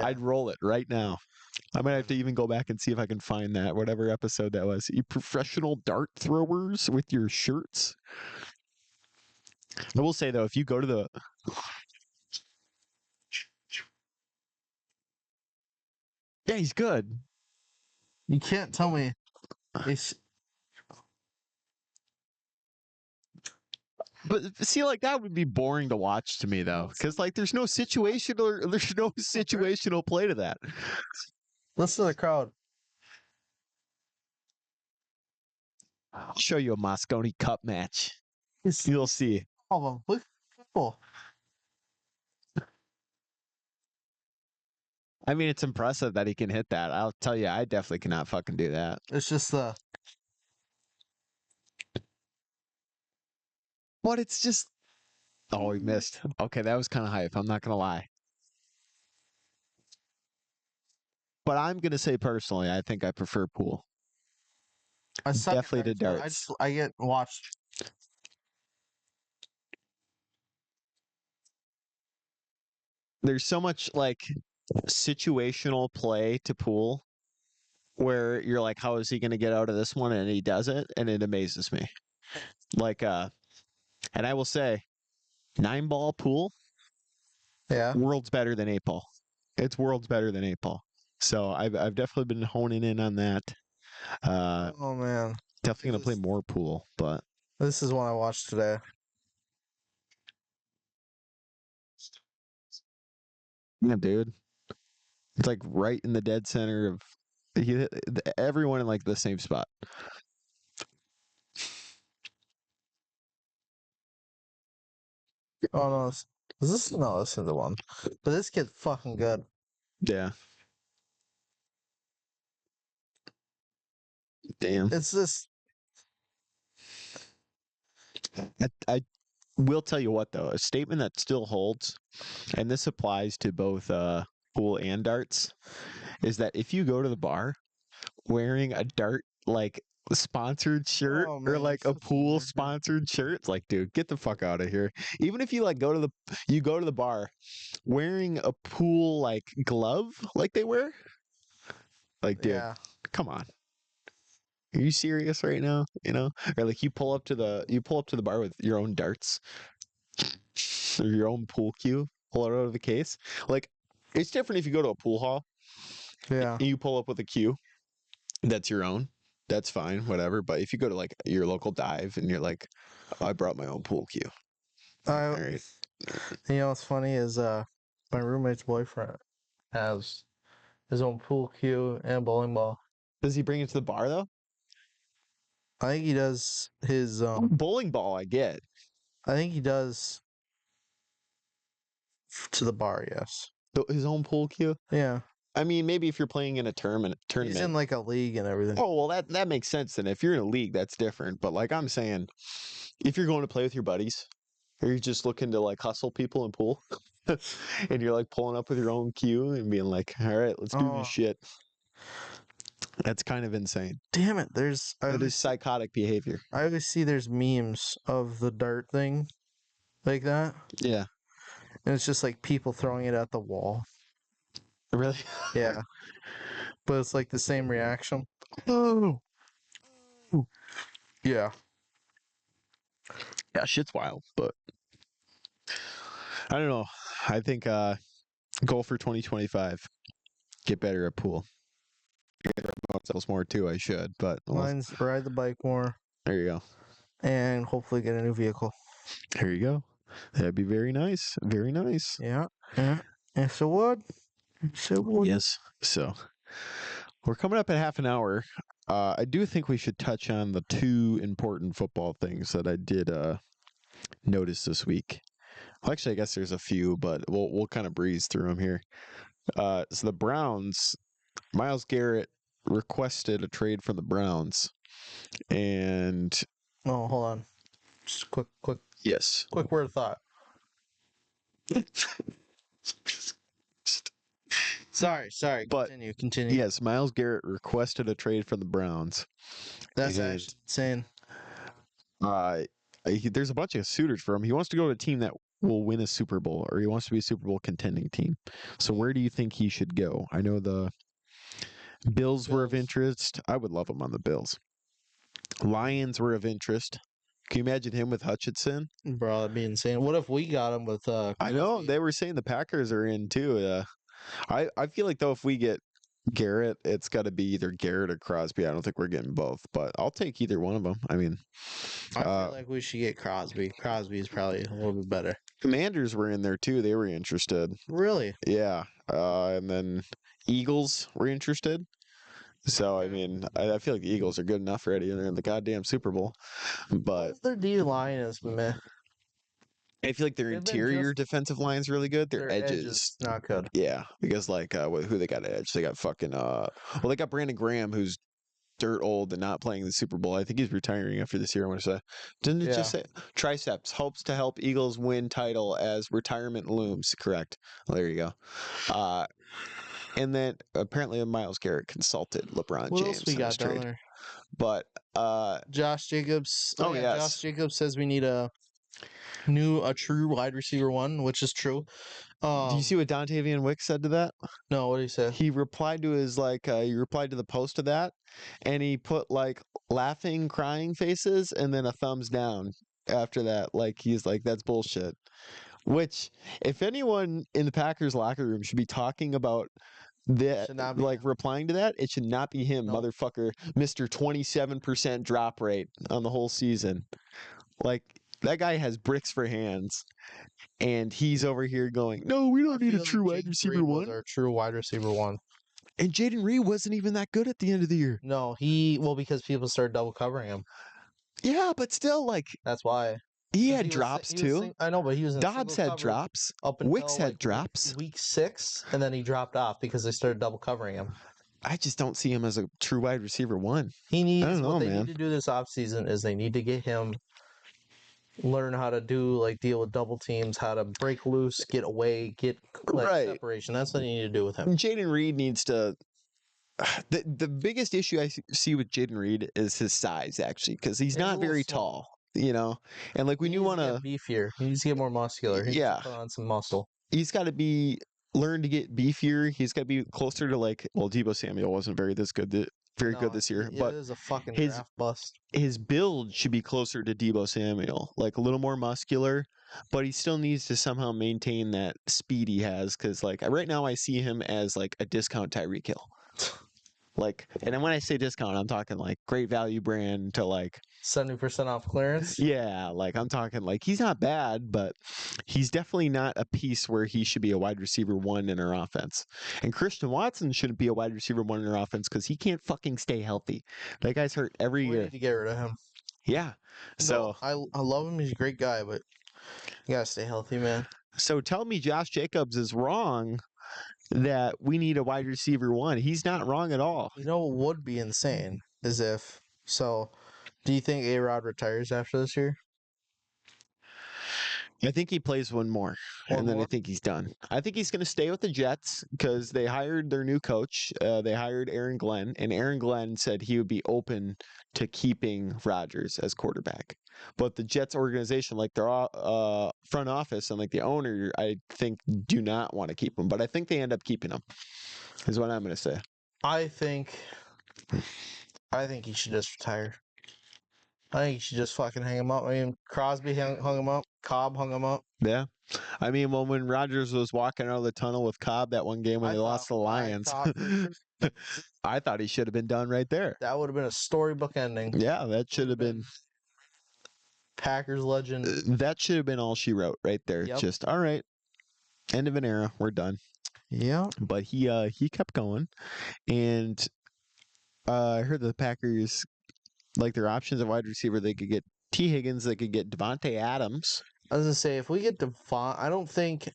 I'd roll it right now. I might have to even go back and see if I can find that, whatever episode that was. You professional dart throwers with your shirts. I will say though, if you go to the yeah, he's good. You can't tell me. It's But see, like that would be boring to watch to me though, because like there's no situational play to that. listen to the crowd. I'll show you a Mosconi Cup match. It's You'll see. all of them. Look, people. I mean, it's impressive that he can hit that. I'll tell you, I definitely cannot fucking do that. It's just the. But it's just. Oh, he missed. Okay, that was kind of hype. I'm not gonna lie. But I'm gonna say personally, I think I prefer pool. I suck at Definitely to darts, man. darts. I get watched. There's so much like situational play to pool where you're like, how is he gonna get out of this one? And he does it, and it amazes me. Like, and I will say, 9-ball pool, Yeah. world's better than 8-ball. It's worlds better than 8-ball. So I've definitely been honing in on that. Oh man, Definitely gonna play more pool, but this is one I watched today. yeah, dude, it's like right in the dead center of everyone in like the same spot. Oh no, is this no? This isn't the one. But this kid's fucking good. Yeah, Damn. It's just I will tell you what though, a statement that still holds, and this applies to both pool and darts, is that if you go to the bar wearing a dart like sponsored shirt oh or man, like it's a so pool different. sponsored shirt, it's like, dude, get the fuck out of here. Even if you like go to the bar wearing a pool like glove like they wear, like, dude, Yeah, come on. Are you serious right now? You know, or like you pull up to the bar with your own darts or your own pool cue, pull it out of the case. Like, it's different if you go to a pool hall yeah. and you pull up with a cue that's your own. That's fine, whatever. But if you go to like your local dive and you're like, oh, I brought my own pool cue. Like, I all right. You know what's funny is my roommate's boyfriend has his own pool cue and bowling ball. Does he bring it to the bar though? I think he does his Bowling ball, I get. I think he does to the bar, yes. His own pool cue. Yeah. I mean, maybe if you're playing in a tournament. He's in like a league and everything. Oh well, that makes sense. Then if you're in a league, that's different. But like I'm saying, if you're going to play with your buddies, or you're just looking to like hustle people in pool, and you're like pulling up with your own cue and being like, "All right, let's do Oh, this shit." That's kind of insane. damn it. That is psychotic behavior. I always see there's memes of the dart thing like that. Yeah, And it's just like people throwing it at the wall. really. Yeah. But it's like the same reaction. Oh, Yeah. yeah, shit's wild. But I don't know. I think goal for 2025: get better at pool. Myself more too. I should, but well, Mine's ride the bike more there you go. and hopefully get a new vehicle. There you go. That'd be very nice. Very nice. Yeah. Yeah. Yes, it would. Yes, it would. Yes. So we're coming up at half an hour. I do think we should touch on the two important football things that I did notice this week. Well, actually, I guess there's a few, but we'll kind of breeze through them here. So the Browns, Myles Garrett requested a trade from the Browns, and Oh, hold on. Just quick yes, word of thought. Sorry. But- Continue. yes, Myles Garrett requested a trade from the Browns. That's and- actually insane. There's a bunch of suitors for him. He wants to go to a team that will win a Super Bowl, or he wants to be a Super Bowl contending team. So where do you think he should go? I know the Bills were of Bills. interest. I would love him on the Bills. Lions were of interest. Can you imagine him with Hutchinson? Bro, that'd be insane. What if we got him with I know Crosby? they were saying the Packers are in too. I feel like though if we get Garrett, it's got to be either Garrett or Crosby. I don't think we're getting both, but I'll take either one of them. I mean, I feel like we should get Crosby. Crosby is probably a little bit better. Commanders were in there too. They were interested. Really? Yeah. And then Eagles were interested. So, I mean, I feel like the Eagles are good enough already. They're in the goddamn Super Bowl. But Their D line is meh. I feel like their They've been interior just- defensive line is really good. Their edge edges. is not good. Yeah. Because, like, who they got at edge? They got fucking, well, they got Brandon Graham, who's dirt old and not playing the Super Bowl. I think he's retiring after this year, I want to say. Didn't it just say triceps hopes to help Eagles win title as retirement looms? Correct. Well, there you go. And then apparently Myles Garrett consulted LeBron What James else we on got his down trade. there? But Josh Jacobs. Oh, yes. Josh Jacobs says we need a true wide receiver one, which is true. do you see what Dontavian Wicks said to that? No, what did he say? He replied to he replied to the post of that, and he put like laughing, crying faces, and then a thumbs down after that. Like he's like, that's bullshit. Which, if anyone in the Packers locker room should be talking about that, Should not be like him. replying to that, it should not be him, Nope. motherfucker, Mr. 27% drop rate on the whole season. Like, that guy has bricks for hands, and he's over here going, no, we don't need a true wide receiver one. Our true wide receiver one. And Jaden Reed wasn't even that good at the end of the year. No, because people started double covering him. Yeah, but still, like, That's why. he 'Cause had was drops si- he was too. sing- I know, but he was in Dobbs single had coverage drops. up until Wicks had like, drops. week 6, and then he dropped off because they started double covering him. I just don't see him as a true wide receiver one. He I needs don't know, what they man. need to do this offseason is they need to get him learn how to do like deal with double teams, how to break loose, get away, get like Right. separation. That's what they need to do with him. Jaden Reed needs to. The biggest issue I see with Jaden Reed is his size, actually, because he's He's a not little very small. tall, and like He when you needs want to to, get beefier. He needs to get more muscular. He needs yeah, to put on some muscle. he's got to be learn to get beefier. He's got to be closer to like, well, Debo Samuel wasn't very good No, this year, it but is a fucking his draft bust. his build should be closer to Debo Samuel, like a little more muscular, but he still needs to somehow maintain that speed he has. Because like right now, I see him as like a discount Tyreek Hill. Like, and then when I say discount, I'm talking like great value brand to like 70% off clearance. yeah, like I'm talking like he's not bad, but he's definitely not a piece where he should be a wide receiver one in our offense. And Christian Watson shouldn't be a wide receiver one in our offense because he can't fucking stay healthy. That guy's hurt every We year. need to get rid of him. Yeah. So No, I love him. He's a great guy, but you gotta stay healthy, man. so tell me Josh Jacobs is wrong that we need a wide receiver one. He's not wrong at all. You know what would be insane is if so. Do you think A-Rod retires after this year? I think he plays one more, and then I more? think he's done. I think he's going to stay with the Jets because they hired their new coach. They hired Aaron Glenn, and Aaron Glenn said he would be open to keeping Rodgers as quarterback. But the Jets organization, like their front office and like the owner, I think do not want to keep him. But I think they end up keeping him. Is what I'm going to say. I think he should just retire. I think he should just fucking hang him up. I mean, Crosby hung him up. Cobb hung him up. Yeah. I mean, well, when Rodgers was walking out of the tunnel with Cobb that one game when they lost the Lions, I thought he should have been done right there. That would have been a storybook ending. Yeah, that should have been Packers legend. that should have been all she wrote right there. Yep. Just all right, end of an era, we're done. Yeah. But he kept going, and I heard the Packers like their options at wide receiver. They could get T. Higgins. They could get Devontae Adams. I was gonna say if we get Devon, I don't think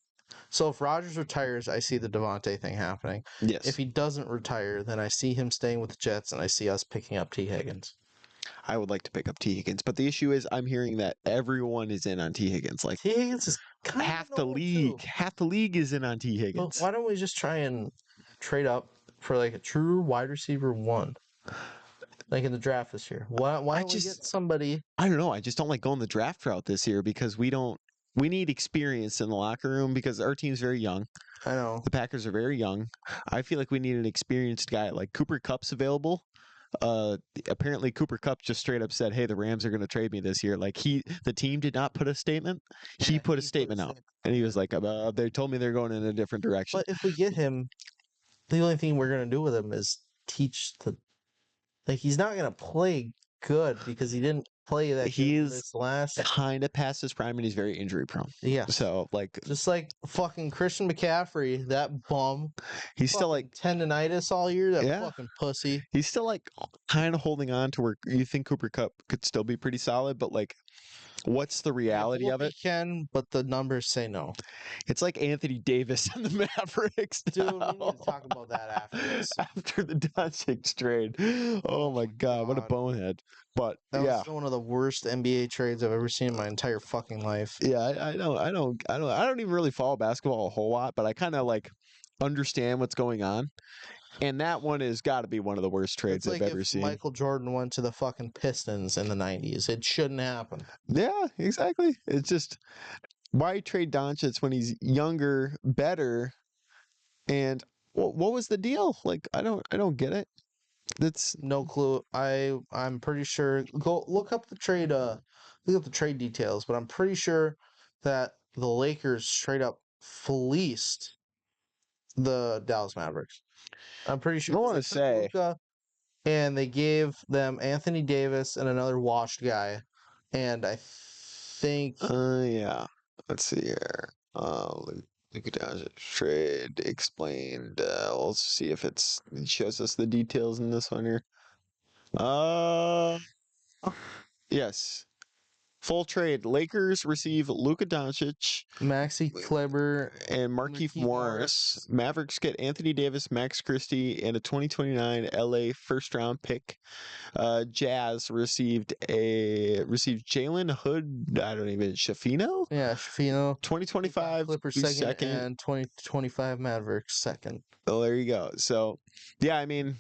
so. If Rodgers retires, I see the Devontae thing happening. Yes. If he doesn't retire, then I see him staying with the Jets, and I see us picking up T. Higgins. I would like to pick up T. Higgins, but the issue is I'm hearing that everyone is in on T. Higgins. Like T. Higgins is kind half of the league, half the league is in on T. But Higgins. why don't we just try and trade up for like a true wide receiver one, like in the draft this year? Why don't we get somebody? I don't know. I just don't like going the draft route this year because we need experience in the locker room because our team's very young. I know. The Packers are very young. I feel like we need an experienced guy. Like Cooper Kupp's available. Apparently Cooper Kupp just straight up said, "Hey, the Rams are going to trade me this year." Like the team did not put a statement. He put a statement out, and he was like, "They told me they're going in a different direction." But if we get him, the only thing we're gonna do with him is teach the. Like he's not gonna play good because he didn't play that. He's this last kind of past his prime, and he's very injury prone. Yeah. So like, just like fucking Christian McCaffrey, that bum. He's still like tendonitis all year. That fucking pussy. He's still like kind of holding on to where you think Cooper Kupp could still be pretty solid, but like, what's the reality of it? He can, but the numbers say no. It's like Anthony Davis and the Mavericks. Dude, we need to talk about that after this. After the Doncic trade. Oh my god, what a bonehead! But that was one of the worst NBA trades I've ever seen in my entire fucking life. Yeah, I don't even really follow basketball a whole lot, but I kind of like understand what's going on. And that one has got to be one of the worst trades I've ever seen. Michael Jordan went to the fucking Pistons in the 90s. It shouldn't happen. Yeah, exactly. It's just why trade Doncic when he's younger, better, and what was the deal? Like I don't get it. That's no clue. I'm pretty sure. Go look up the trade. Look up the trade details. But I'm pretty sure that the Lakers straight up fleeced the Dallas Mavericks. I'm pretty sure. I want to say. And they gave them Anthony Davis and another washed guy, and I think. Yeah. Let's see here. Look at that trade explained. Let's see if it shows us the details in this one here. Yes. Full trade. Lakers receive Luka Doncic Maxi Kleber. and Markieff Morris. Mavericks get Anthony Davis, Max Christie, and a 2029 LA first round pick. Jazz received Jalen Hood. I don't even Shafino. Yeah, Shafino. 2025 Clippers second and 2025 Mavericks second. Oh, there you go. So, yeah, I mean,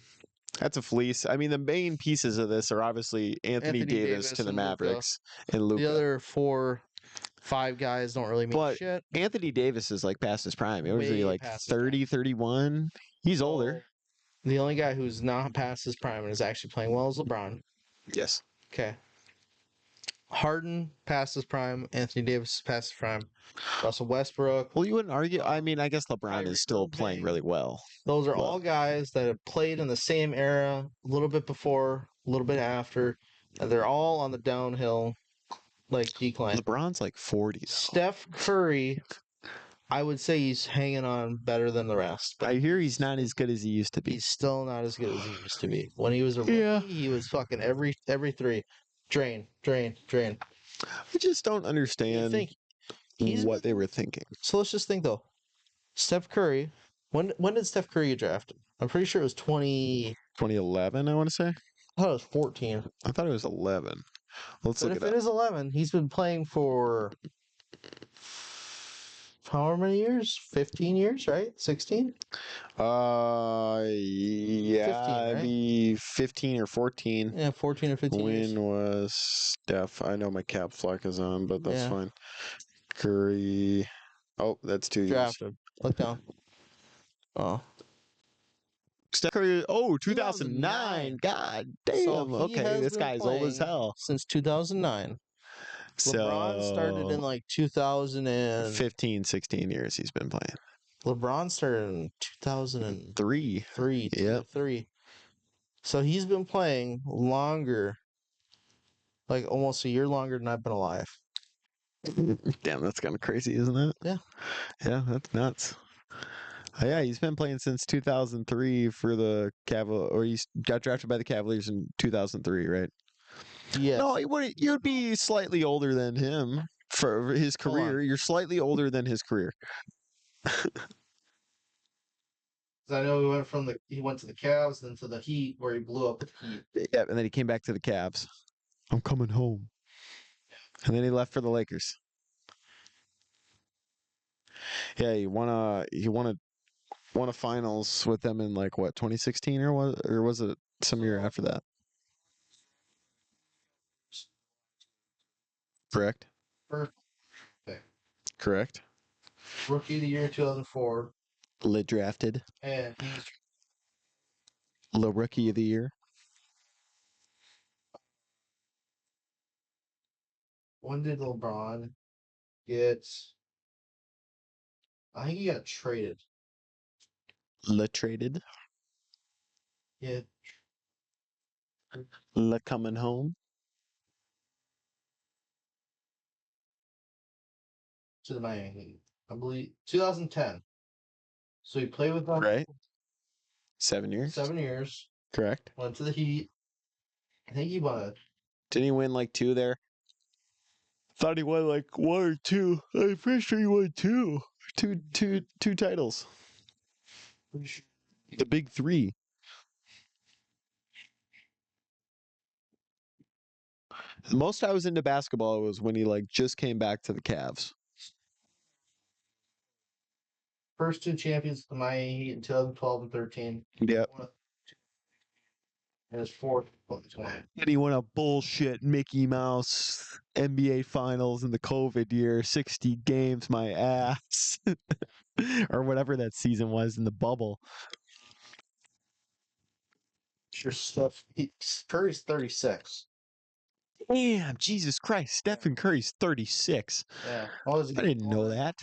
that's a fleece. I mean, the main pieces of this are obviously Anthony Davis to the and Luka. Mavericks and Luka. The other 4-5 guys don't really mean shit. Anthony Davis is like past his prime. It was Way like past his 30, 31. He's older. The only guy who's not past his prime and is actually playing well is LeBron. Yes. Okay. Harden past his prime. Anthony Davis is past his prime. Russell Westbrook. Well, you wouldn't argue. I mean, I guess LeBron is still playing really well. Those are all guys that have played in the same era, a little bit before, a little bit after, and they're all on the downhill, like decline. LeBron's like 40. Though. Steph Curry, I would say he's hanging on better than the rest. But I hear he's not as good as he used to be. He's still not as good as he used to be. When he was a rookie, he was fucking every three. Drain. I just don't understand what they were thinking. So let's just think though. Steph Curry, when did Steph Curry get drafted? I'm pretty sure it was 2011, I want to say. I thought it was 14. I thought it was 11. Let's look it up. If it is 11, he's been playing for how many years? 15 years, right? 16? Yeah, 15, right? it'd be 15 or 14. Yeah, 14 or 15 years. When was Steph? I know my cap lock is on, but that's fine. Curry. Oh, that's 2 years. Drafted. Look down. Oh. Steph Curry. Oh, 2009. God damn. So okay, this guy's old as hell. Since 2009. LeBron started in like 15, 16 years he's been playing. LeBron started in 2003. Yep. So he's been playing longer, like almost a year longer than I've been alive. Damn, that's kind of crazy, isn't it? Yeah. Yeah, that's nuts. Yeah, he's been playing since 2003 for the Cavaliers, or he got drafted by the Cavaliers in 2003, right? Yeah. No, you'd be slightly older than him for his career. You're slightly older than his career. I know he went to the Cavs, then to the Heat, where he blew up the Heat. Yeah, and then he came back to the Cavs. I'm coming home. And then he left for the Lakers. Yeah, he won a finals with them in like what 2016 or was it some year after that? Correct. Correct. Rookie of the year 2004. Lit drafted. And he's Little rookie of the year. When did LeBron get? I think he got traded. Lit traded. Yeah. Lit coming home. To the Miami Heat. I believe 2010. So he played with them. Right. 7 years. 7 years. Correct. Went to the Heat. I think he won. Didn't he win like 2 there? Thought he won like 1 or 2. I'm pretty sure he won 2. Two titles. The big 3. The most I was into basketball was when he like just came back to the Cavs. First 2 champions of the Miami Heat in 2012 and 13. Yep. And his 4th. And he won a bullshit Mickey Mouse NBA Finals in the COVID year, 60 games, my ass, or whatever that season was in the bubble. Your stuff. Curry's 36. Damn, Jesus Christ, Stephen Curry's 36. Yeah, I didn't know that.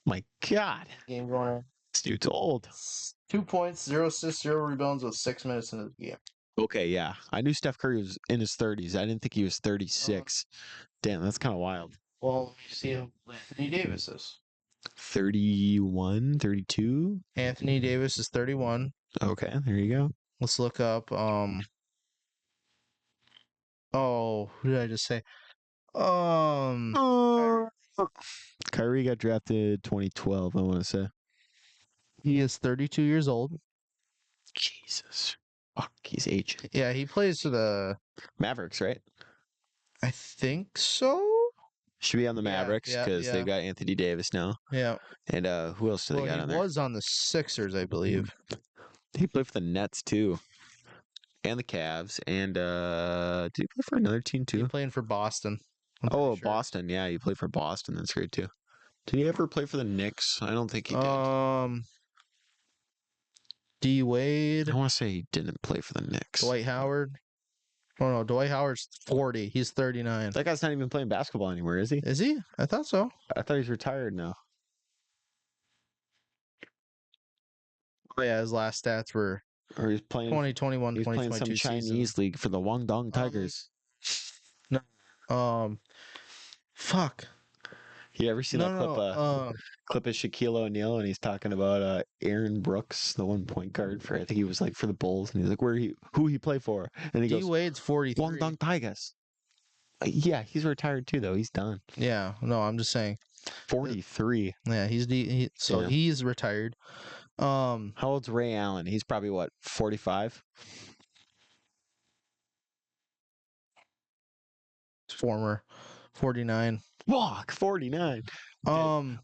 My God, game going on. This dude's old. 2 points, 0 assists, 0 rebounds with 6 minutes into the game. Okay, yeah. I knew Steph Curry was in his 30s. I didn't think he was 36. Damn, that's kind of wild. Well, you see who Anthony Davis is. 31, 32? Anthony Davis is 31. Okay, there you go. Let's look up, who did I just say? Um, Kyrie got drafted 2012, I want to say. he is 32 years old. Jesus. Fuck, he's aged. Yeah, he plays for the. Mavericks, right? I think so. Should be on the Yeah, Mavericks yeah, because yeah. they've got Anthony Davis now. Yeah. And who else do they Well, got he on there? was on the Sixers, I believe. He played for the Nets too. And the Cavs. And did he play for another team He too? playing for Boston. I'm Oh, pretty sure. Boston. Yeah, he played for Boston. That's great too. Did he ever play for the Knicks? I don't think he did. D Wade, I want to say he didn't play for the Knicks. Dwight Howard. Oh no, Dwight Howard's 40. He's 39. That guy's not even playing basketball anymore, is he? Is he? I thought so. I thought he's retired now. Oh yeah, his last stats were Or he's playing 2021, he's playing some 2022 Chinese league for the Guangdong Tigers. season. Fuck. You ever seen that clip No. clip of Shaquille O'Neal and he's talking about Aaron Brooks, the one point guard for I think he was like for the Bulls, and he's like who he play for, and he D goes Wade's 43. Guangdong Tigers. Yeah, he's retired too though. He's done. Yeah, no, I'm just saying. 43. Yeah, Yeah. he's retired. How old's Ray Allen? He's probably what, 45? Former 49. Fuck, 49.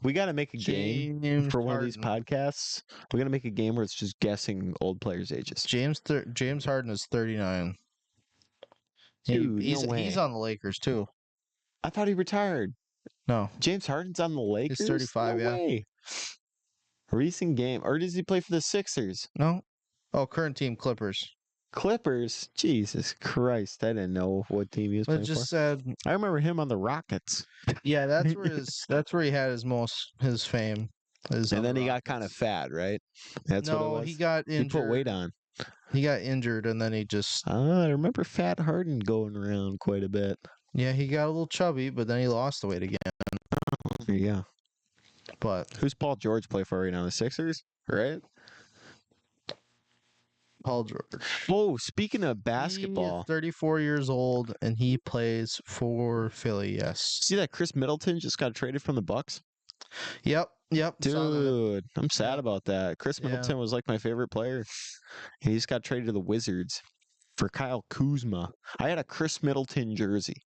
We got to make a game James for one of these Harden. podcasts. We got to make a game where it's just guessing old players' ages. James Harden is 39. Dude, he's no way. he's on the Lakers too. I thought he retired. No, James Harden's on the Lakers? 35, No yeah. way. Recent game. Or does he play for the Sixers? no. Oh, current team Clippers. Clippers? Jesus Christ. I didn't know what team he was But playing just for. said, I remember him on the Rockets. yeah, that's where he had his fame. And then he got kind of fat, right? That's what it was. He got He injured. put weight on. He got injured, and then he just I remember Fat Harden going around quite a bit. he got a little chubby, but then he lost the weight again. There you go. But Who's Paul George play for right now? The Sixers, right? Paul George, Oh, speaking of he basketball, is 34 years old, and he plays for Philly. Yes. see that Chris Middleton just got traded from the Bucks? Yep. Saw that. Dude, I'm sad Yeah. about that. Chris Yeah. Middleton was like my favorite player. He just got traded to the Wizards for Kyle Kuzma. I had a Chris Middleton jersey.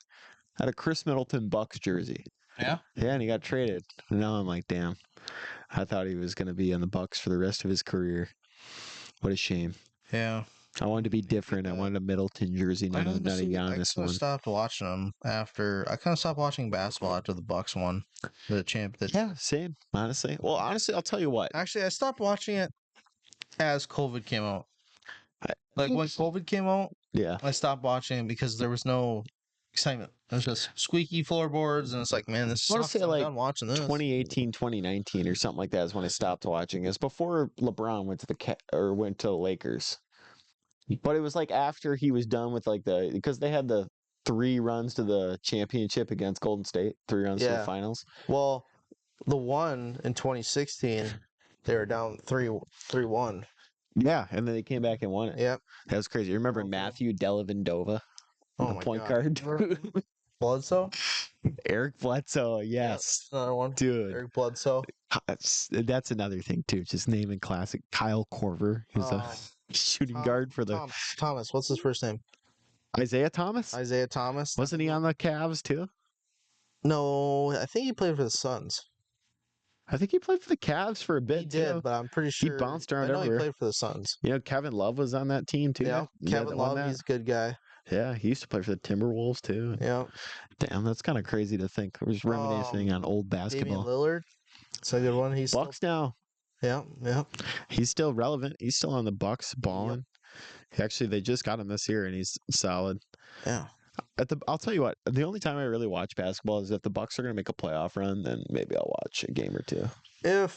I had a Chris Middleton Bucks jersey. Yeah. Yeah, and he got traded. And now I'm like, damn. I thought he was going to be on the Bucks for the rest of his career. What a shame. Yeah. I wanted to be different. I that. wanted a Middleton jersey, not a Giannis one. Stopped watching them after. I kind of stopped watching basketball after the Bucks won the champ. Yeah, same. Honestly, well, honestly, I'll tell you what. Actually, I stopped watching it as COVID came out. Like when COVID came out, Yeah, I stopped watching it because there was no excitement. It was just squeaky floorboards, and it's like, man, this I wanna sucks. say, I'm like, done watching this. 2018, 2019, or something like that is when I stopped watching. It's before LeBron went to went to the Lakers. But it was like after he was done with like because they had the 3 runs to the championship against Golden State, 3 runs to the Yeah. finals. Well, the one in 2016, they were down 3-1. Yeah, and then they came back and won it. Yep. That was crazy. Remember Okay. Matthew Dellavedova, Oh the my point God. guard? Bledsoe? Eric Bledsoe, Yeah, yes. another one. Dude, Eric Bledsoe. that's another thing too. Just naming classic. Kyle Korver, who's a shooting guard for the Thomas. What's his first name? Isaiah Thomas. Isaiah Thomas. Wasn't he on the Cavs too? No, I think he played for the Suns. I think he played for the Cavs for a bit He did, too. but I'm pretty sure bounced around I know everywhere. he played for the Suns. You know, Kevin Love was on that team too. Yeah, Kevin Love, he's a good guy. Yeah, he used to play for the Timberwolves too. Yeah. Damn, that's kind of crazy to think. We're just reminiscing on old Damian basketball. Lillard. That's a good one. He's Bucks now. still, yeah. He's still relevant. He's still on the Bucks balling. Actually, they just got him this year, and he's solid. Yeah. I'll tell you what. The only time I really watch basketball is if the Bucks are going to make a playoff run. Then maybe I'll watch a game or two.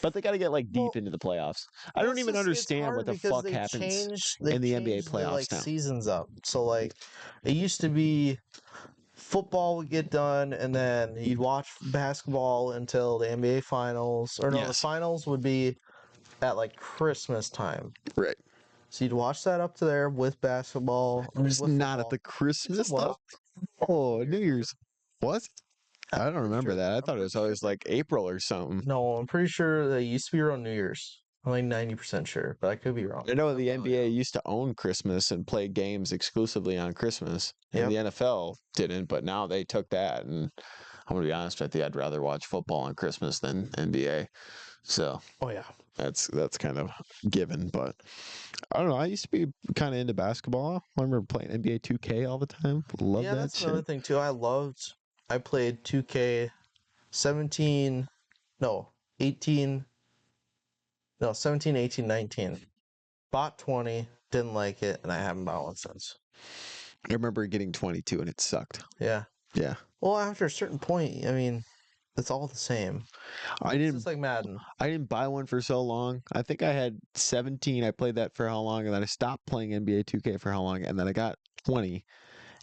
But they got to get like deep into the playoffs. I don't even understand what the fuck happens in the NBA playoffs now. Seasons up. So like, it used to be football would get done, and then you'd watch basketball until the NBA finals, or no, the Yes. finals would be at like Christmas time. Right. So you'd watch that up to there with basketball. It's not at the Christmas stuff. Oh, New Year's. Was I don't remember sure. that. I I'm thought it pretty was always like April or something. No, I'm pretty sure they used to be around New Year's. I'm like 90% sure, but I could be wrong. I know I'm the really NBA wrong. used to own Christmas and play games exclusively on Christmas, and Yep. the NFL didn't, but now they took that. And I'm gonna be honest with you, I'd rather watch football on Christmas than NBA. So Oh yeah. that's kind of given. But I don't know. I used to be kind of into basketball. I remember playing NBA 2K all the time. Love Yeah, that that's another shit. thing too. I played 2K 17, no, 18, no, 17, 18, 19. Bought 20, didn't like it, and I haven't bought one since. I remember getting 22 and it sucked. Yeah. Yeah, Well, after a certain point, I mean, it's all the same. I It's didn't just like Madden. I didn't buy one for so long. I think I had 17. I played that for how long, and then I stopped playing NBA 2K for how long, and then I got 20,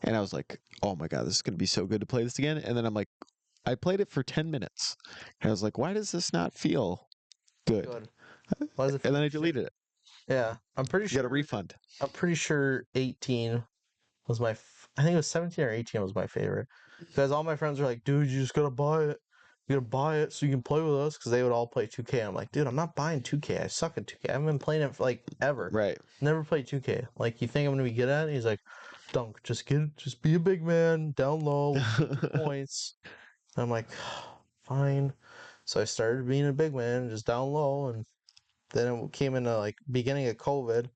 and I was like, "Oh my god, this is gonna be so good to play this again." And then I'm like, I played it for 10 minutes, and I was like, "Why does this not feel good?" Good. Why does it And feel then I like shit? deleted it. Yeah, You got a refund. I'm pretty sure 18 was I think it was 17 or 18 was my favorite. Because all my friends were like, dude, you just gotta buy it. You gotta buy it so you can play with us. Because they would all play 2K. I'm like, dude, I'm not buying 2K. I suck at 2K. I haven't been playing it for like ever. Right. Never played 2K. Like, you think I'm gonna be good at it? He's like, Dunk, just be a big man, down low, get your points. And I'm like, fine. So I started being a big man, just down low, and then it came into like beginning of COVID,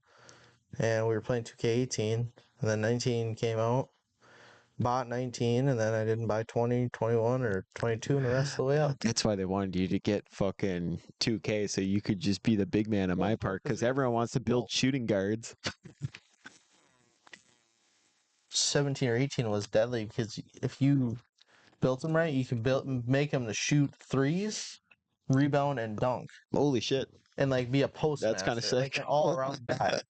and we were playing 2K18, and then 19 came out. Bought 19, and then I didn't buy 20, 21, or 22, and the rest of the way up. That's why they wanted you to get fucking 2K so you could just be the big man on my part because everyone wants to build shooting guards. 17 or 18 was deadly because if you built them right, you could make them to shoot threes, rebound, and dunk, Holy shit. and like be a That's kind of postmaster, like sick. an all-around guy.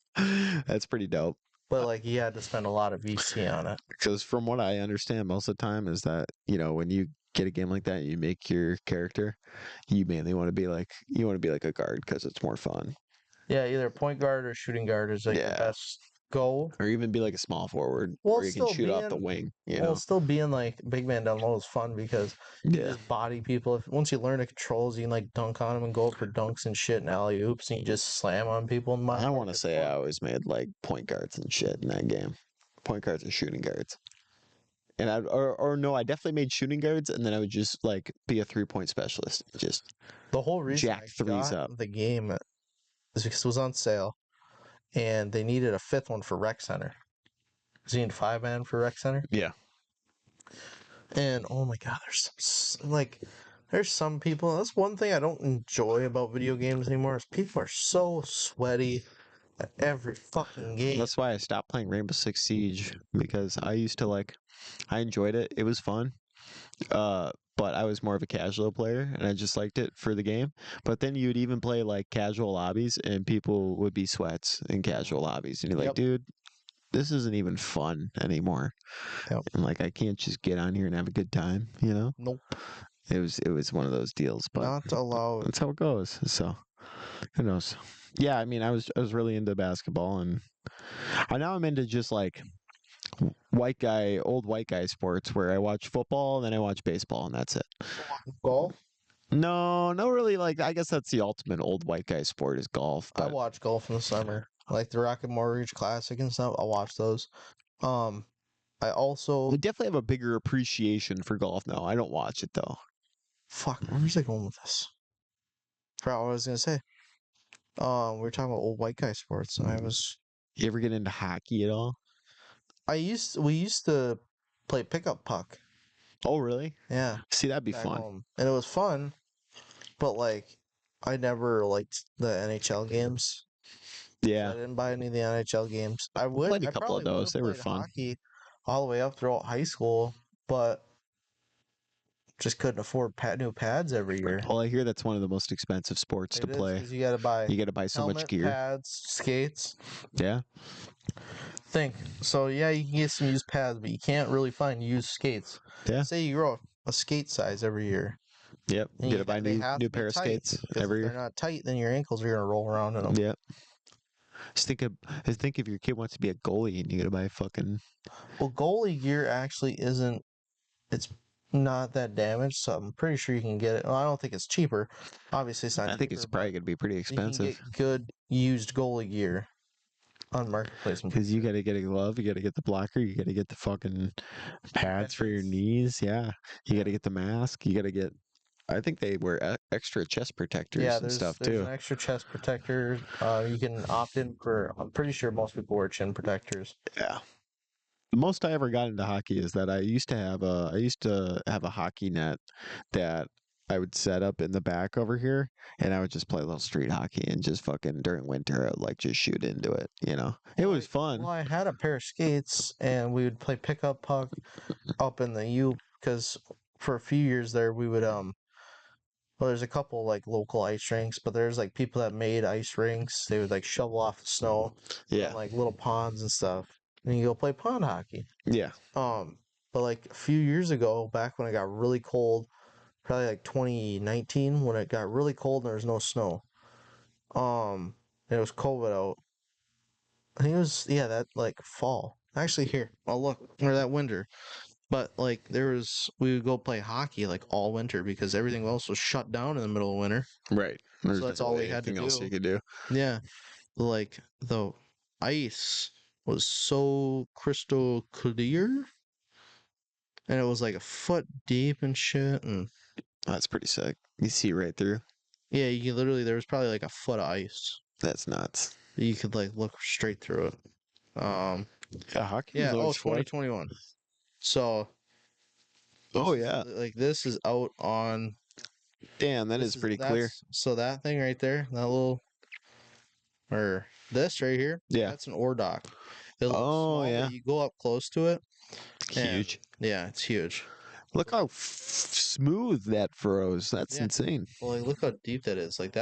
That's pretty dope. But like you had to spend a lot of VC on it. Because from what I understand, most of the time is that when you get a game like that, you make your character. You mainly want to be like a guard because it's more fun. Yeah, either point guard or shooting guard is like the Yeah, best goal. or even be like a small forward Well, where you can shoot off the wing. still being like big man down low is fun because you Yeah, just body people. Once you learn the controls, you can like dunk on them and go up for dunks and shit and alley oops, and you just slam on people. And I want to it's say I fun. always made like point guards and shit in that game. Point guards and shooting guards. And or no, I definitely made shooting guards, and then I would just like be a 3-point specialist, just The whole reason jack I threes got up. the game is because it was on sale, and they needed a fifth one for Rec Center. Because you need 5-man for Rec Center. Yeah, And oh my god, there's some people. That's one thing I don't enjoy about video games anymore. Is people are so sweaty at every fucking game. that's why I stopped playing Rainbow Six Siege because I used to I enjoyed it. It was fun. But I was more of a casual player and I just liked it for the game. But then you would even play like casual lobbies and people would be sweats in casual lobbies and you're like, Yep. dude, this isn't even fun anymore. Yep. And like I can't just get on here and have a good time. Nope. It was one of those deals, but Not allowed. that's how it goes. So who knows? Yeah, I mean I was really into basketball and now I'm into just like old white guy sports where I watch football and then I watch baseball and that's it. Golf? No, no, really. Like, I guess that's the ultimate old white guy sport is golf. I But watch golf in the summer. Like the Rocket Mortgage Classic and stuff. I watch those. Um, I I also definitely have a bigger appreciation for golf now. I don't watch it though. fuck. Where's I going with this? Forgot what I was gonna say. We were talking about old white guy sports. You ever get into hockey at all? We used to play pickup puck. Oh, really? Yeah, See, that'd be back fun. home, and it was fun. But like, I never liked the NHL games. So I Yeah, didn't buy any of the NHL games. played a I couple of probably would those. have They were played fun. hockey all the way up throughout high school, but just couldn't afford new pads every year. Well, I hear that's one of the most expensive sports to It is play. because you got to buy You got to buy so much helmet, gear. pads, skates. Yeah, So yeah, you can get some used pads, but you can't really find used skates. yeah, Say you grow a skate size every year, yep. and Got to buy they new have new to be pair of tight skates because if every they're year. not tight, then your ankles are gonna roll around in them. Yep. Just think if your kid wants to be a goalie and you got to buy fucking Well, goalie gear actually isn't. It's not that damaged, so I'm pretty sure you can get it. Well, I don't think it's cheaper. Obviously, it's not I think it's cheaper, probably but gonna be pretty you can expensive get good used goalie gear on Marketplace. I'm pretty because you sure. got to get a glove, you got to get the blocker, you got to get the fucking pads for your Pads. knees. Yeah, you got Yeah. to get the mask. You got to get. I think they wear extra chest Yeah, protectors and stuff there's too. an extra chest protector. You can opt in for. I'm pretty sure most people wear chin protectors. Yeah. The most I ever got into hockey is that I used to have a hockey net that I would set up in the back over here, and I would just play a little street hockey and just fucking during winter I would like just shoot into it. It was Well, fun. I had a pair of skates, and we would play pickup puck up in the U because for a few years there we would Well, there's a couple like local ice rinks, but there's like people that made ice rinks. They would like shovel off the snow, put in Yeah, like little ponds and stuff, and you go play pond hockey. yeah, Um, but like a few years ago, back when it got really cold, probably like 2019, when it got really cold and there was no snow. And it was COVID out. I think it was yeah that like fall. Actually, here I'll look or that winter. But like we would go play hockey like all winter because everything else was shut down in the middle of winter. right. So There's that's not all really we had to anything else you do. could do. Yeah, like the ice was so crystal clear, and it was like a foot deep and shit. And That's pretty sick. You see right through. yeah, you could literally there was probably like a foot of ice. That's nuts. You could like look straight through it. Um, Yeah, hockey was yeah. Oh, always fun. 2021. So Oh this is yeah, like this is out on damn, that this is is pretty clear. that's so that thing right there, that little or this right here, Yeah. that's an ore dock. It looks Oh small, but yeah, you go up close to it, and huge. yeah, it's huge. Look how smooth that froze. That's Yeah. insane. Well, like, look how deep that is. Like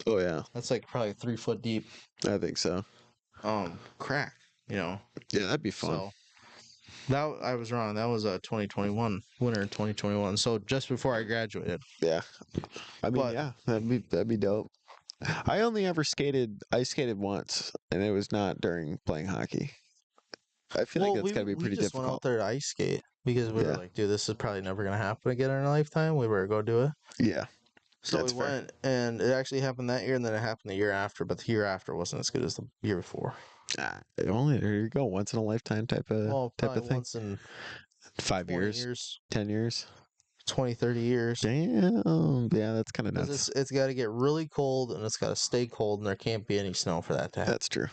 Oh yeah, that's like probably 3 foot deep. I think so. Crack. You know. Yeah, that'd be fun. So that I was wrong. That was 2021 winter 2021. So just before I graduated. Yeah, I mean, But yeah, that'd be dope. I only ever skated. I skated once, and it was not during playing hockey. I feel like well, that's we got to be we pretty just went out difficult. there to ice skate because we were Yeah, like, dude, this is probably never gonna happen again in our lifetime. We were go do it. yeah, So we that's fair. went, and it actually happened that year, and then it happened the year after. But the year after wasn't as good as the year before. Only there you go, once in a lifetime Well, type probably of thing. once in 20 5 years, years, 10 years. 20, 30 years. Damn, yeah, that's kind of Because nuts. it's got to get really cold and it's got to stay cold and there can't be any snow for that to happen. That's true.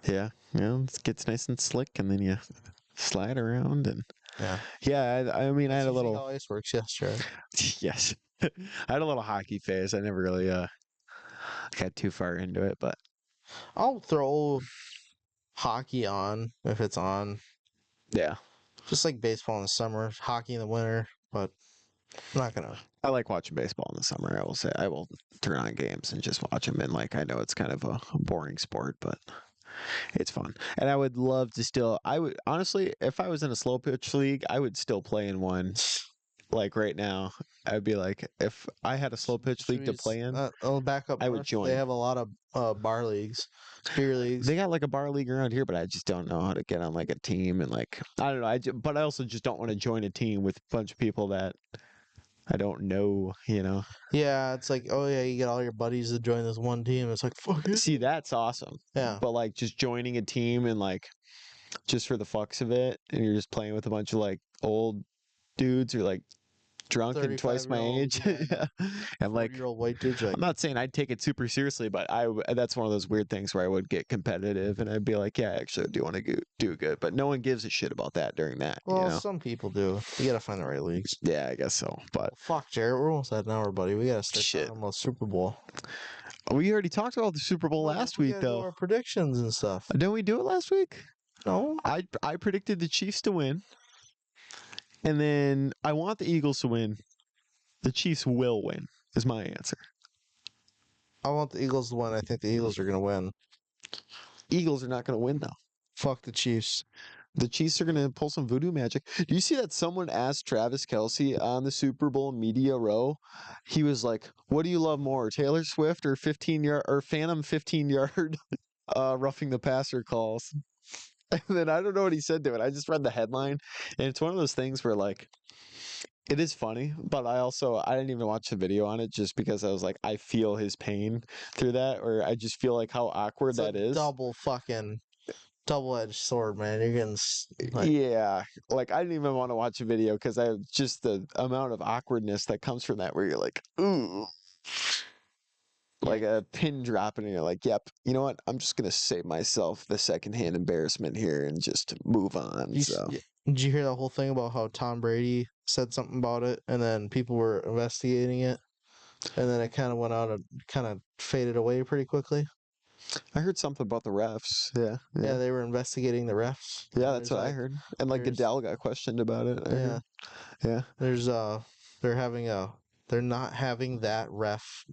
Yeah, it gets nice and slick, and then you slide around, and Yeah. yeah, I mean, I That's had a usually little. how ice works. Yes, Jared. Yes. I had a little hockey phase. I never really got too far into it, but I'll throw hockey on if it's on. yeah, Just like baseball in the summer, hockey in the winter, but I'm not gonna. I like watching baseball in the summer. I will say I will turn on games and just watch them. And like I know it's kind of a boring sport, but it's fun. And I would love to still. I would honestly, if I was in a slow pitch league, I would still play in one. Like right now, I'd be like, if I had a slow pitch Should league we to play in, back up I would north? They join. have a lot of bar leagues, beer leagues. They got like a bar league around here, but I just don't know how to get on like a team and like I don't know. But I also just don't want to join a team with a bunch of people that I don't know. Yeah, it's like, oh yeah, you get all your buddies to join this one team. It's like, fuck it. See, that's awesome. Yeah. But like just joining a team and like just for the fucks of it, and you're just playing with a bunch of like old dudes who are like drunk and twice my 35-year-old, age. yeah, Yeah. And like 40-year-old white dudes. Like, I'm not saying I'd take it super seriously, but that's one of those weird things where I would get competitive and I'd be like, yeah, actually, I do want to do good, but no one gives a shit about that during that. some people do. You gotta find the right leagues. Yeah, I guess so. But Well, fuck, Jared, we're almost at an hour, buddy. We gotta start shit, talking about Super Bowl. we already talked about the Super Bowl No, last we week, gotta do though. our predictions and stuff. Didn't we do it last week? No, I predicted the Chiefs to win, and then I want the Eagles to win. The Chiefs will win. Is my answer. I want the Eagles to win. I think the Eagles are gonna win. Eagles are not going to win though. Fuck the Chiefs. The Chiefs are going to pull some voodoo magic. Do you see that someone asked Travis Kelce on the Super Bowl media row? He was like, "What do you love more, Taylor Swift or 15-yard or Phantom 15-yard roughing the passer calls?" And then I don't know what he said to it. I just read the headline, and it's one of those things where like it is funny, but I didn't even watch the video on it just because I was like I feel his pain through that, or I just feel like how awkward It's that a is. double-edged sword, man. You're getting like, Yeah, like I didn't even want to watch a video because I just the amount of awkwardness that comes from that, where you're like, ooh, like a pin dropping, and you're like, yep, you know what? I'm just gonna save myself the secondhand embarrassment here and just move on. So did you hear that whole thing about how Tom Brady said something about it, and then people were investigating it, and then it kind of went out and kind of faded away pretty quickly? I heard something about the refs. Yeah, Yeah, they were investigating the refs. yeah, And that's what I heard. And like there's Goodell got questioned about it. I yeah, heard. Yeah, there's they're having they're not having that ref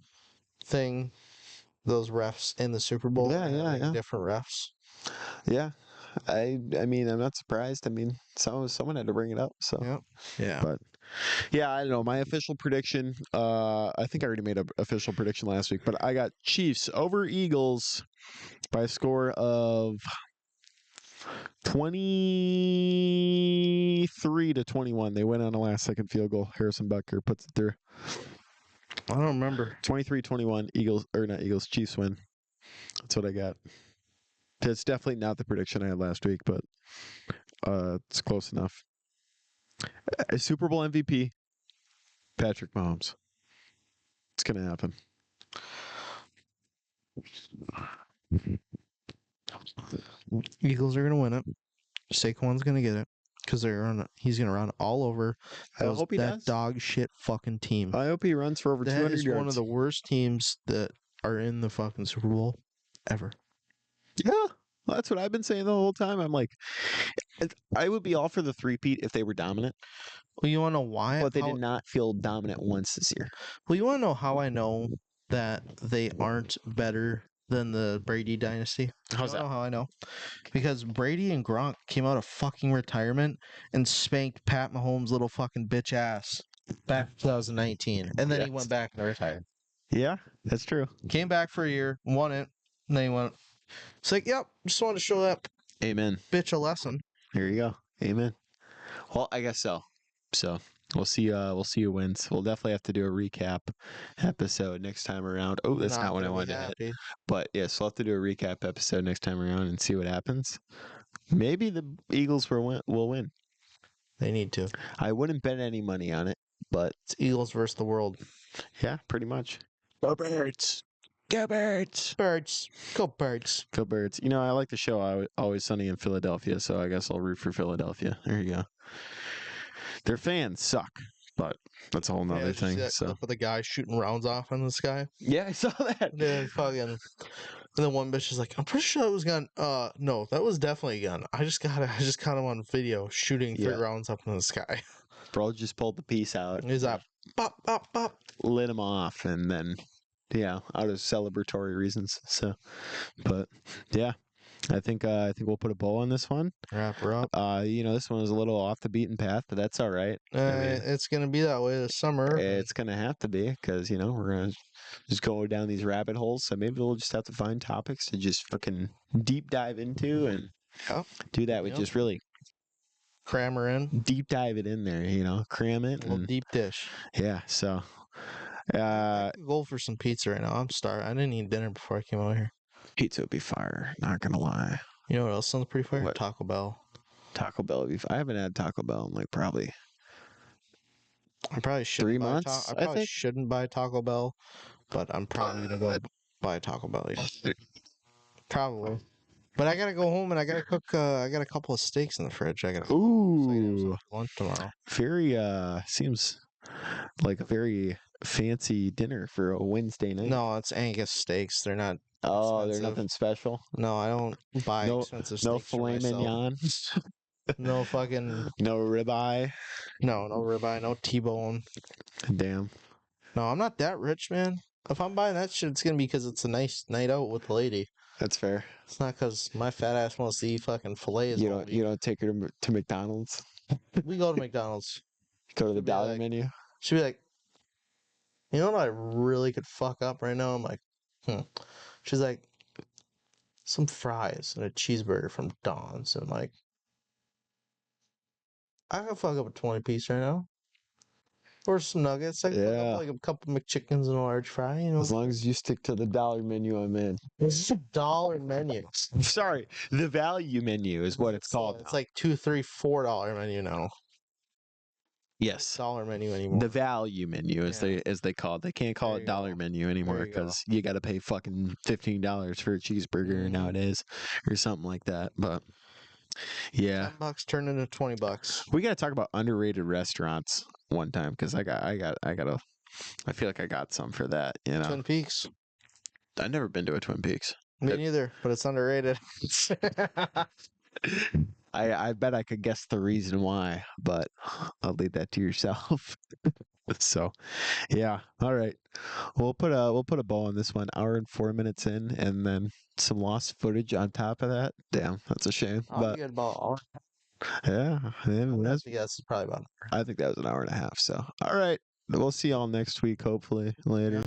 thing, those refs in the Super Bowl. yeah, They're yeah, having yeah, different refs. yeah. I mean, I'm not surprised. I mean, someone had to bring it up. So, Yep. Yeah. but yeah, I don't know. My official prediction. I think I already made an official prediction last week, but I got Chiefs over Eagles by a score of 23-21. They went on a last second field goal. Harrison Butker puts it through. I don't remember. 23-21. Eagles, or not Eagles, Chiefs win. That's what I got. It's definitely not the prediction I had last week, but it's close enough. A Super Bowl MVP, Patrick Mahomes. It's gonna happen. Eagles are gonna win it. Saquon's gonna get it because he's gonna run all over I hope he that does. dog shit fucking team. I hope he runs for over That 200 is yards. one of the worst teams that are in the fucking Super Bowl ever. Yeah, well, that's what I've been saying the whole time. I'm like, I would be all for the three-peat if they were dominant, Well, you want to know why? but they did not feel dominant once this year. Well, you want to know how I know that they aren't better than the Brady dynasty? How's You that? know how I know? Because Brady and Gronk came out of fucking retirement and spanked Pat Mahomes' little fucking bitch ass back in 2019, and then he Yes. went back and retired. Yeah, that's true. Came back for a year, won it, and then he went. It's like, yep, just wanted to show that Amen. bitch a lesson. Here you go. Amen. Well, I guess so. So we'll see. We'll see who wins. We'll definitely have to do a recap episode next time around. Oh, that's not what I gonna be wanted to hit. happy. But yes, we'll have to do a recap episode next time around and see what happens. Maybe the Eagles will win. They need to. I wouldn't bet any money on it, but It's Eagles versus the world. yeah, pretty much. Go Birds! Go Birds! Birds. Go Birds. Go Birds. You know, I like the show Always Sunny in Philadelphia, so I guess I'll root for Philadelphia. There you go. Their fans suck, but that's a whole nother did you see thing. that So clip of the guy shooting rounds off in the sky? yeah, I saw that. Yeah, fucking. And then one bitch is like, "I'm pretty sure it was a gun." No, that was definitely a gun. I just caught him on video shooting 3 Yeah. rounds up in the sky. Bro just pulled the piece out, He's like, "Pop, pop, pop." lit him off, and then yeah, out of celebratory reasons. So, but yeah, I think we'll put a bow on this one. Wrap her up. You know, this one was a little off the beaten path, but that's all right. I mean, It's gonna be that way this summer. it's gonna have to be because you know we're gonna just go down these rabbit holes. So maybe we'll just have to find topics to just fucking deep dive into and Yep. do that with Yep. just really Cram her in. deep dive it in there. You know, cram it. A little And, deep dish. yeah. So. I could go for some pizza right now. I'm starving. I didn't eat dinner before I came out here. Pizza would be fire. Not gonna lie. You know what else sounds pretty fire? What? Taco Bell. Taco Bell would be. I haven't had Taco Bell in like probably I probably shouldn't 3 buy months. I I probably think. shouldn't buy Taco Bell, but I'm probably gonna go buy Taco Bell. Yeah. Probably. But I gotta go home and I gotta cook. I got a couple of steaks in the fridge. I gotta cook Ooh, for lunch tomorrow. very seems like a very fancy dinner for a Wednesday night. No, it's Angus steaks. They're not. Oh, they're expensive. nothing special. No, I don't buy No, expensive steaks no for filet myself. mignon. No fucking. No ribeye. No ribeye. No T-bone. Damn. No, I'm not that rich, man. If I'm buying that shit, it's gonna be because it's a nice night out with the lady. That's fair. It's not because my fat ass wants to eat fucking fillets. You don't take her to McDonald's. We go to McDonald's. Go to the She'll be dollar like- menu. She'd be like, "You know what I really could fuck up right now?" I'm like, "Hmm." She's like, some fries and a cheeseburger from Don's, and like, I can fuck up a 20 piece right now. Or some nuggets. I can fuck up Yeah. like a couple McChickens and a large fry, you know. As long as you stick to the dollar menu, I'm in. It's a dollar menu. Sorry, the value menu is what it's called. It's now. like $2, $3, $4 menu now. Yes. Dollar menu anymore. The value menu, as Yeah. they call it. They can't call There it you dollar go. menu anymore There you go. because you got to pay fucking $15 for a cheeseburger Mhm. nowadays, or something like that. But yeah, $10 turned into $20. we got to talk about underrated restaurants one time because I feel like I got some for that. You know, Twin Peaks. I've never been to a Twin Peaks. Me neither, but it's underrated. I bet I could guess the reason why, but I'll leave that to yourself. So, yeah. All right. We'll put a bow on this one. Hour and 4 minutes in, and then some lost footage on top of that. Damn, that's a shame. I'll But get about. yeah, that's, Yes, it's probably about. I think that was an hour and a half. So, all right. We'll see y'all next week, hopefully. Later.